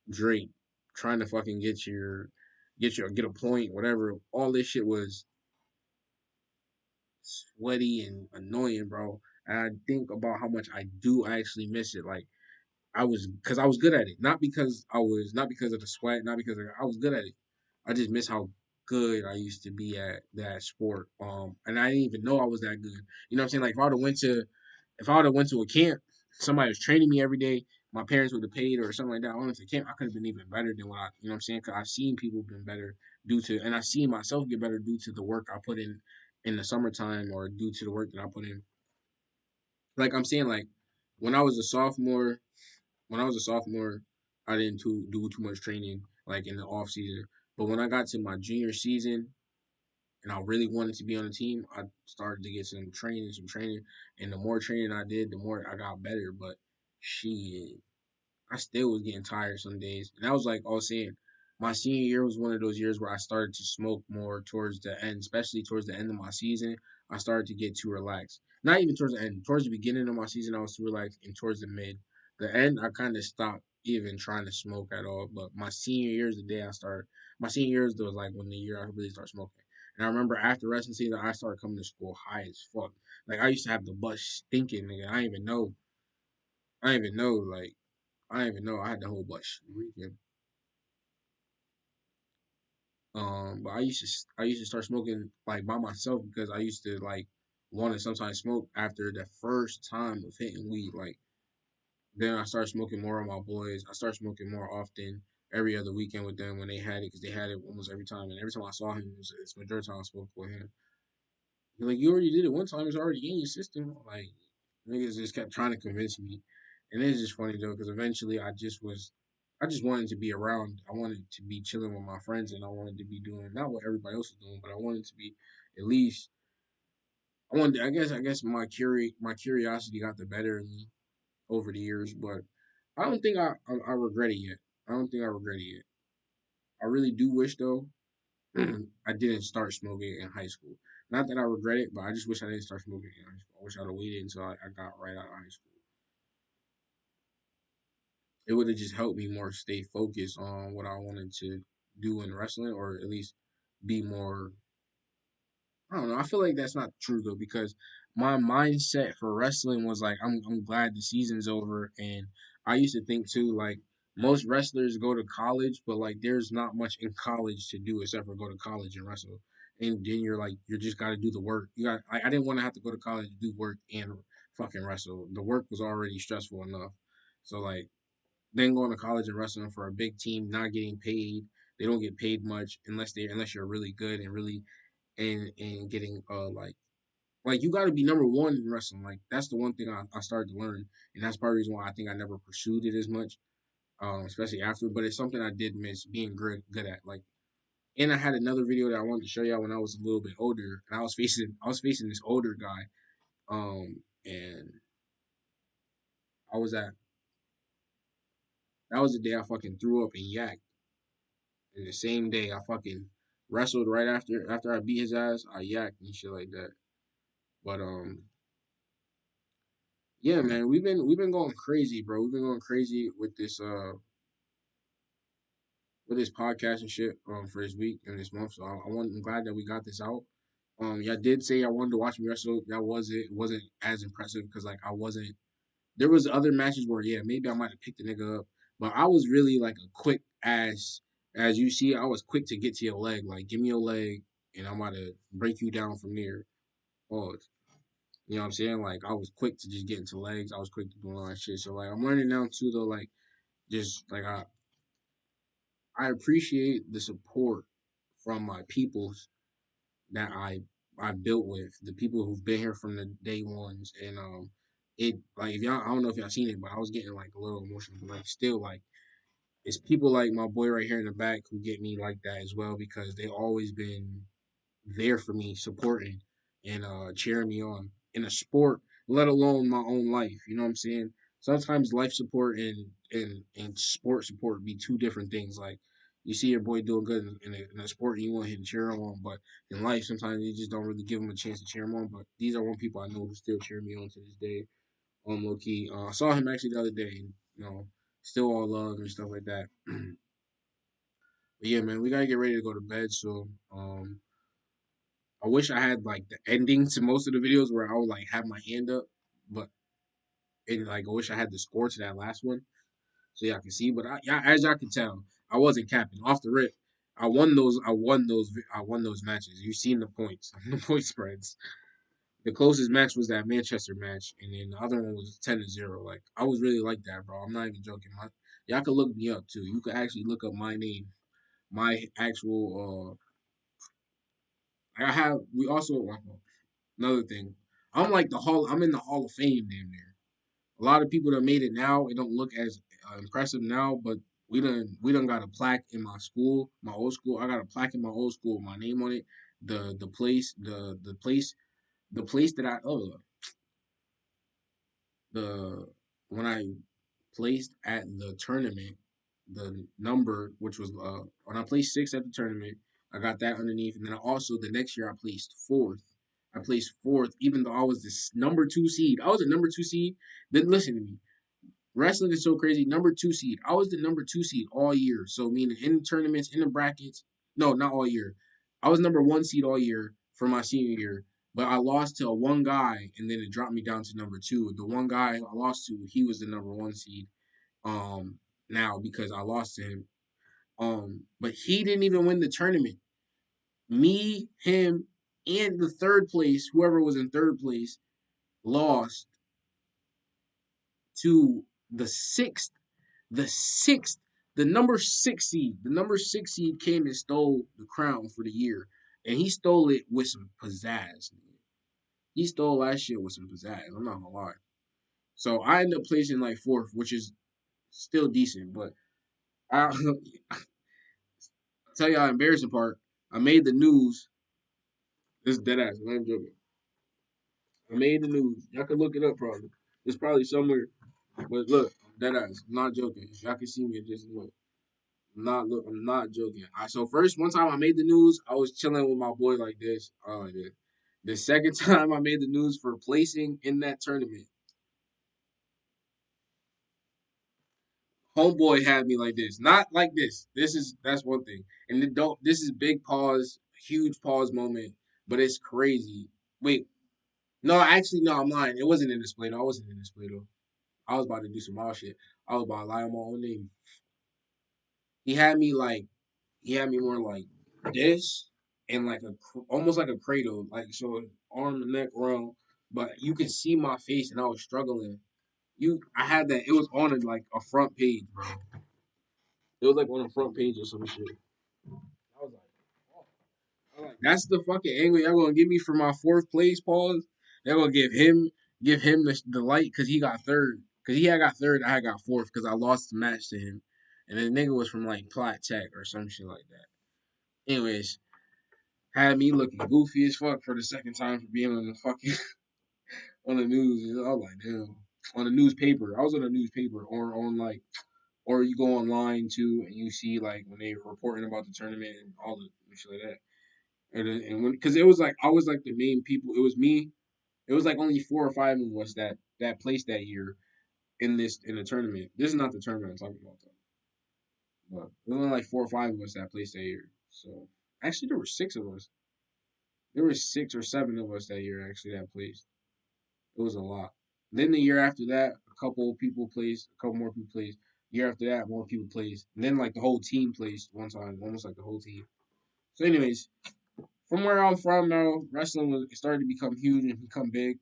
draped, trying to fucking get a point, whatever. All this shit was sweaty and annoying, bro. And I think about how much I do actually miss it. Like because I was good at it, not because of the sweat, not because I was good at it. I just miss how good I used to be at that sport. And I didn't even know I was that good. You know what I'm saying? Like if I would have went to a camp, somebody was training me every day. My parents would have paid or something like that. I went to camp. I could have been even better than you know what I'm saying? Because I've seen people been better and I've seen myself get better due to the work I put in the summertime or due to the work that I put in. Like I'm saying, like when I was a sophomore, when I was a sophomore, I didn't do too much training like in the off season. But when I got to my junior season and I really wanted to be on the team, I started to get some training, and the more training I did, the more I got better. But shit, I still was getting tired some days. And I was like I was saying, my senior year was one of those years where I started to smoke more towards the end, especially towards the end of my season. I started to get too relaxed. Not even towards the end, towards the beginning of my season, I was too relaxed, and towards the end, I kind of stopped even trying to smoke at all. But my senior year is the day I started. My senior year was like when the year I really started smoking. And I remember after wrestling season, I started coming to school high as fuck. Like I used to have the bus stinking, nigga. I didn't even know. I didn't even know. Like I didn't even know I had the whole bunch reeking. But I used to start smoking like by myself because I used to like want to sometimes smoke after the first time of hitting weed. Like then I started smoking more with my boys. I started smoking more often every other weekend with them when they had it because they had it almost every time. And every time I saw him, it's majority of the time I spoke with him. He's like, you already did it one time. It's already in your system. Like niggas just kept trying to convince me, and it's just funny though because eventually I just wanted to be around. I wanted to be chilling with my friends, and I wanted to be doing not what everybody else is doing, but I wanted to be at least. I wanted. I guess my curiosity got the better of me over the years, but I don't think I regret it yet. I don't think I regret it yet. I really do wish though I didn't start smoking in high school. Not that I regret it, but I just wish I didn't start smoking in high school. I wish I'd have waited until I got right out of high school. It would have just helped me more stay focused on what I wanted to do in wrestling, or at least be more. I don't know. I feel like that's not true though, because my mindset for wrestling was like, I'm glad the season's over, and I used to think too like most wrestlers go to college, but like there's not much in college to do except for go to college and wrestle, and then you're just got to do the work. You got I didn't want to have to go to college to do work and fucking wrestle. The work was already stressful enough, so like then going to college and wrestling for a big team, not getting paid. They don't get paid much unless you're really good and really and getting like you got to be number one in wrestling. Like that's the one thing I started to learn, and that's part of the reason why I think I never pursued it as much, especially after. But it's something I did miss being good at. Like, and I had another video that I wanted to show y'all when I was a little bit older, and I was facing this older guy, and I was at that was the day I fucking threw up and yacked. And the same day I fucking wrestled right after I beat his ass, I yacked and shit like that. But yeah, man, we've been going crazy, bro. We've been going crazy with this podcast and shit for this week and this month. So I'm glad that we got this out. Yeah, I did say I wanted to watch me wrestle. That wasn't as impressive because like I wasn't. There was other matches where yeah maybe I might have picked the nigga up, but I was really like a quick ass. As you see, I was quick to get to your leg. Like give me your leg, and I'm about to break you down from there. Oh, you know what I'm saying? Like I was quick to just get into legs. I was quick to do all that shit. So like I'm learning now too though. Like just like I appreciate the support from my peoples that I built with, the people who've been here from the day ones, and it like if y'all I don't know if y'all seen it, but I was getting like a little emotional, but like still like it's people like my boy right here in the back who get me like that as well because they always been there for me, supporting and cheering me on in a sport, let alone my own life. You know what I'm saying? Sometimes life support and sport support be two different things. Like you see your boy doing good in a sport, and you want him to cheer him on, but in life sometimes you just don't really give him a chance to cheer him on. But these are one people I know who still cheer me on to this day. On low key, I saw him actually the other day. And, you know, still all love and stuff like that. But yeah, man, we gotta get ready to go to bed. So I wish I had like the ending to most of the videos where I would like have my hand up, but and like I wish I had the score to that last one so y'all can see. But yeah, as y'all can tell, I wasn't capping off the rip. I won those. I won those matches. You've seen the points, the point spreads. The closest match was that Manchester match, and then the other one was 10-0. Like I was really like that, bro. I'm not even joking. Y'all can look me up too. You can actually look up my name, my actual. I have. We also another thing. I'm like the hall. I'm in the Hall of Fame, damn near. A lot of people that made it now, it don't look as impressive now, but we done got a plaque in my school, my old school. I got a plaque in my old school, with my name on it. The place, the place that I the when I placed at the tournament, the number which was when I placed sixth at the tournament, I got that underneath, and then also the next year I placed fourth. I placed fourth, even though I was this number two seed. I was a number two seed. Then listen to me. Wrestling is so crazy. Number two seed. I was the number two seed all year. So meaning in the tournaments, in the brackets. No, not all year. I was number one seed all year for my senior year. But I lost to one guy, and then it dropped me down to number two. The one guy I lost to, he was the number one seed. Now because I lost to him. But he didn't even win the tournament. Me, him, and the third place, whoever was in third place, lost to the sixth the sixth, the number six seed, came and stole the crown for the year, and he stole it with some pizzazz. He stole that shit with some pizzazz. I'm not gonna lie. So I ended up placing like fourth, which is still decent. But I tell y'all, embarrassing part. I made the news. This is dead ass. I'm joking. I made the news. Y'all can look it up probably. It's probably somewhere. But look, dead ass. I'm not joking. Y'all can see me. Just look. I'm not joking. So first one time I made the news, I was chilling with my boy like this. Like this. The second time I made the news for placing in that tournament, homeboy had me like this. Not like this. That's one thing. And don't this is big pause, huge pause moment, but it's crazy. Wait, no, actually no, I'm lying. It wasn't in display though. I wasn't in display though. I was about to do some wild shit. I was about to lie on my own name. He had me like he had me more like this and like almost like a cradle, like so arm and neck round, but you could see my face and I was struggling. I had that. It was on like a front page, bro. It was like on a front page or some shit. I was like, oh. I was like, that's the fucking angle y'all gonna give me for my fourth place, pause. Y'all gonna give him the light because he got third. Because he had got third, I had got fourth because I lost the match to him. And the nigga was from like Platt Tech or some shit like that. Anyways, had me looking goofy as fuck for the second time for being on the fucking on the news. I was like, damn. On the newspaper. I was on a newspaper or on like or you go online too and you see like when they were reporting about the tournament and all the shit like that. And when because it was like I was like the main people. It was me. It was like only 4 or 5 of us that placed that year in the tournament. This is not the tournament I'm talking about though. But there was only like 4 or 5 of us that placed that year. So actually there were 6 of us. There were 6 or 7 of us that year actually that placed. It was a lot. Then the year after that, a couple people placed, a couple more people placed. Year after that, more people placed. And then like the whole team placed one time, almost like the whole team. So, anyways, from where I'm from now, wrestling was started to become huge and become big.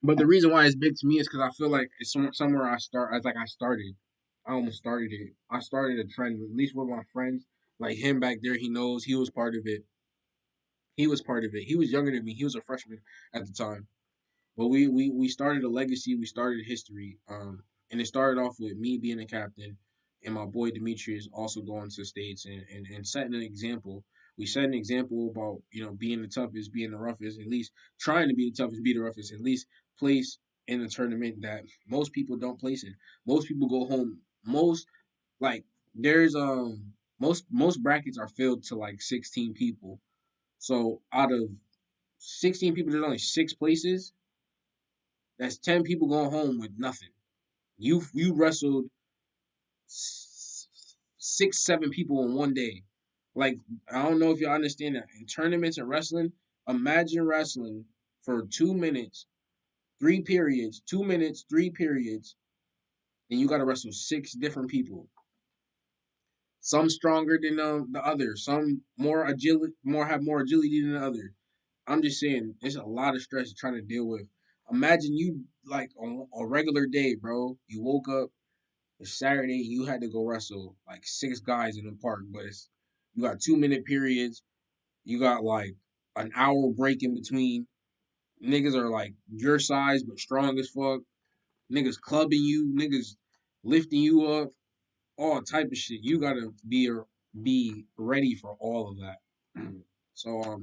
But the reason why it's big to me is because I feel like it's somewhere I start. It's like I started. I almost started it. I started a trend, at least with my friends. Like him back there, he knows he was part of it. He was part of it. He was younger than me. He was a freshman at the time. But we started a legacy. We started history. And it started off with me being a captain and my boy Demetrius also going to states and setting an example. We set an example about, being the toughest, being the roughest, at least trying to be the toughest, be the roughest, at least place in a tournament that most people don't place in. Most people go home. Like there's most brackets are filled to like 16 people. So out of 16 people, there's only 6 places. That's 10 people going home with nothing. You wrestled 6, 7 people in one day. Like, I don't know if y'all understand that. In tournaments and wrestling, imagine wrestling for 2 minutes, 3 periods, 2 minutes, 3 periods, and you got to wrestle 6 different people. Some stronger than the others. Some more agility, more agility than the other. I'm just saying, it's a lot of stress trying to deal with. Imagine you like on a regular day, bro. You woke up, it's Saturday, you had to go wrestle like 6 guys in the park, but you got 2 minute periods. You got like an hour break in between. Niggas are like your size but strong as fuck. Niggas clubbing you. Niggas lifting you up. All type of shit. You gotta be ready for all of that. So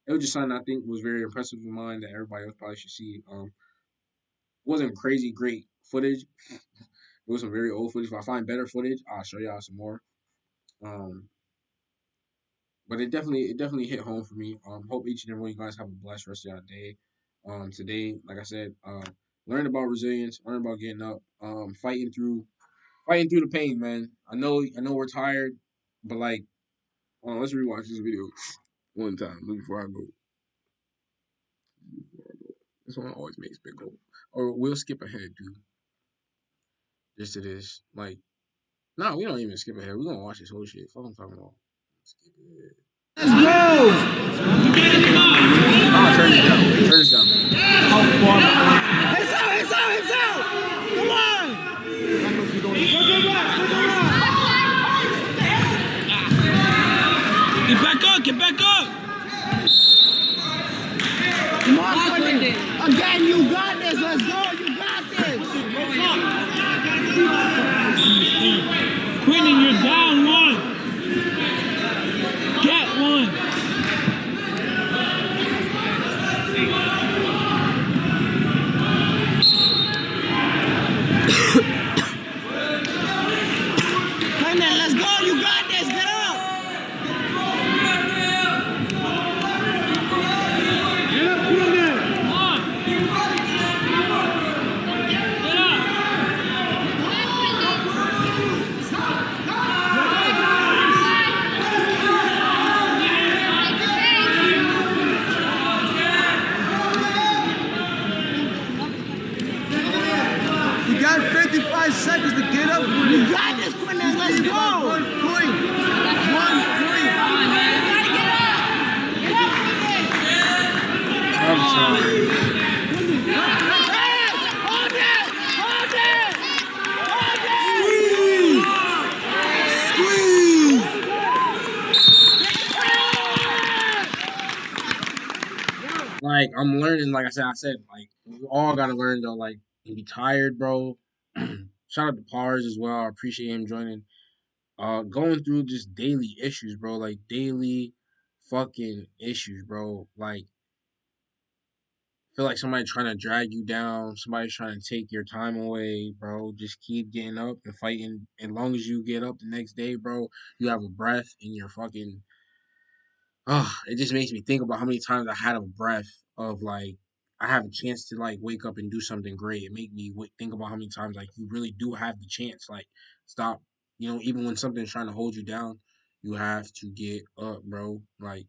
it was just something I think was very impressive of mine that everybody else probably should see. Wasn't crazy great footage. It was some very old footage. If I find better footage, I'll show y'all some more. Um, but it definitely hit home for me. Hope each and every one of you guys have a blessed rest of your day. Today, like I said, learn about resilience, learn about getting up, fighting through the pain, man. I know we're tired, but like, let's rewatch this video one time before I go. This one always makes me go. Or we'll skip ahead, dude. Just to this, like, no, we don't even skip ahead. We're gonna watch this whole shit. Fuck, I'm talking about. Skip ahead. Let's go! Oh, turn this down. Turn this down. It's out! It's out! It's out! Come on! Get back up! Get back up! Come on, Quentin. Again, you got this. Let's go. You got this. Quentin, you're down one. Get one. Quentin, let's go. You got this. Get up. Get up, Quentin. Come on. Get up. You got 55 seconds to get up. You got this, Quentin. Let's go. 1 point. 1 point. Gotta get up. Get up, Quentin. I'm sorry. Hold it. Hold it. Hold it. Squeeze. Like, I'm learning. Like I said, like, we all gotta learn though. Like, be tired, bro. Shout out to Pars as well. I appreciate him joining. Going through just daily issues, bro. Like daily fucking issues, bro. Like, feel like somebody trying to drag you down. Somebody's trying to take your time away, bro. Just keep getting up and fighting. As long as you get up the next day, bro, you have a breath in your fucking. It just makes me think about how many times I had a breath of like I have a chance to like wake up and do something great. It make me think about how many times like you really do have the chance. Like stop, even when something's trying to hold you down, you have to get up, bro. Like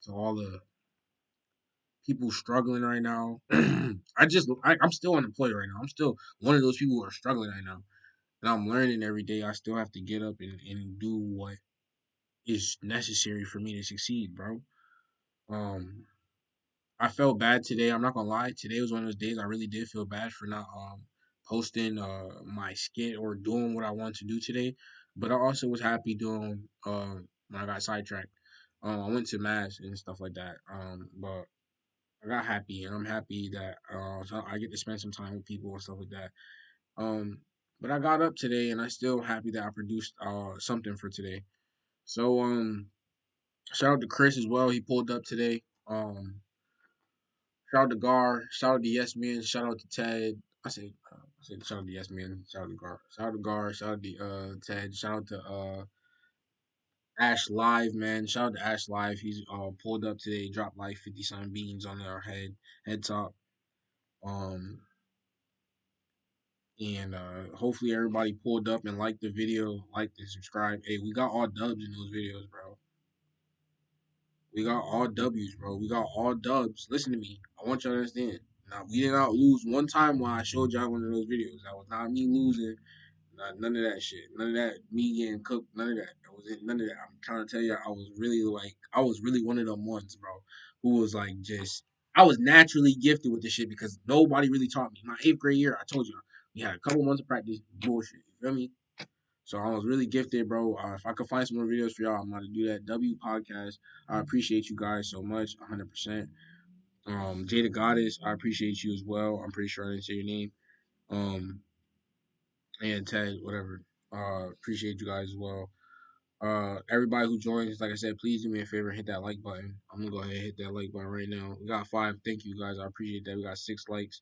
to all the people struggling right now. I'm still unemployed right now. I'm still one of those people who are struggling right now, and I'm learning every day. I still have to get up and do what is necessary for me to succeed, bro. Um, I felt bad today. I'm not gonna lie. Today was one of those days I really did feel bad for not posting my skit or doing what I wanted to do today. But I also was happy doing when I got sidetracked. I went to mass and stuff like that. But I got happy and I'm happy that so I get to spend some time with people and stuff like that. Um, but I got up today and I still happy that I produced something for today. So shout out to Chris as well. He pulled up today. Shout out to Gar. Shout out to Yes Man. Shout out to Ted. I said shout out to Yes Man. Shout out to Gar. Shout out to Gar. Shout out to Ted. Shout out to Ash Live, man. Shout out to Ash Live. He's pulled up today, dropped like 50 some beans on our head top. Um And hopefully everybody pulled up and liked the video, liked and subscribed. Hey, we got all dubs in those videos, bro. We got all W's, bro. We got all dubs. Listen to me. I want y'all to understand. Now, we did not lose one time when I showed y'all one of those videos. That was not me losing. None of that shit. None of that me getting cooked. None of that. That was it. None of that. I'm trying to tell you, I was really one of them ones, bro, who was like just, I was naturally gifted with this shit because nobody really taught me. My 8th grade year, I told you, we had a couple months of practice. Bullshit. You feel me? So I was really gifted, bro. If I could find some more videos for y'all, I'm about to do that. W podcast. I appreciate you guys so much, 100%. Jada Goddess, I appreciate you as well. I'm pretty sure I didn't say your name. Um, and Ted, whatever. Appreciate you guys as well. Everybody who joins, like I said, please do me a favor, hit that like button. I'm gonna go ahead and hit that like button right now. We got 5. Thank you guys. I appreciate that. We got 6 likes.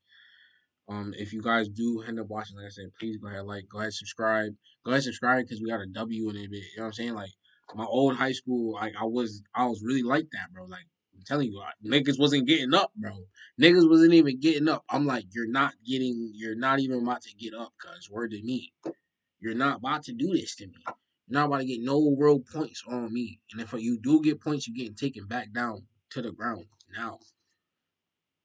If you guys do end up watching, like I said, please go ahead, subscribe. Go ahead, subscribe because we got a W in it. You know what I'm saying? Like my old high school, like I was really like that, bro. Like I'm telling you, niggas wasn't getting up, bro. Niggas wasn't even getting up. I'm like, you're not even about to get up, cuz word to me. You're not about to do this to me. You're not about to get no real points on me. And if you do get points, you're getting taken back down to the ground now.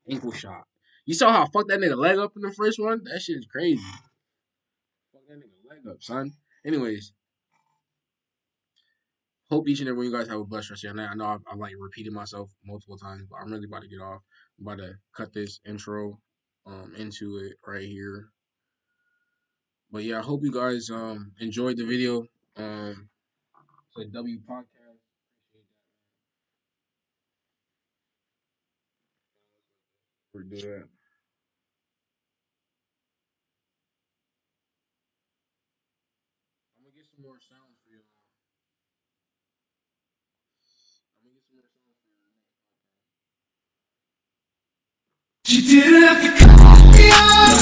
Ankle shot. You saw how I fucked that nigga leg up in the first one? That shit is crazy. Fuck that nigga leg up, son. Anyways, hope each and every one of you guys have a blessed rest of your night. I know I've like repeated myself multiple times, but I'm really about to get off. I'm about to cut this intro into it right here. But yeah, I hope you guys enjoyed the video. It's a W podcast. Appreciate that. We'll do that. I'm gonna get some more sounds for you. I'm gonna get some more sounds for you. She didn't have to cut me off.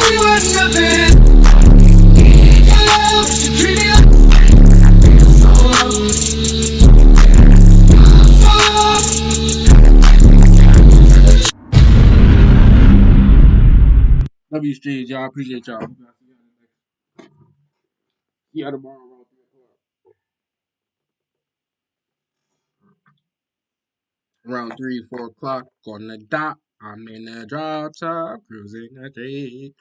We were nothing. Your love, she treated me like W Street, y'all. Appreciate y'all. See y'all tomorrow around 3 o'clock. Around 3, 4 o'clock on the dot. I'm in the drop top, cruising the street.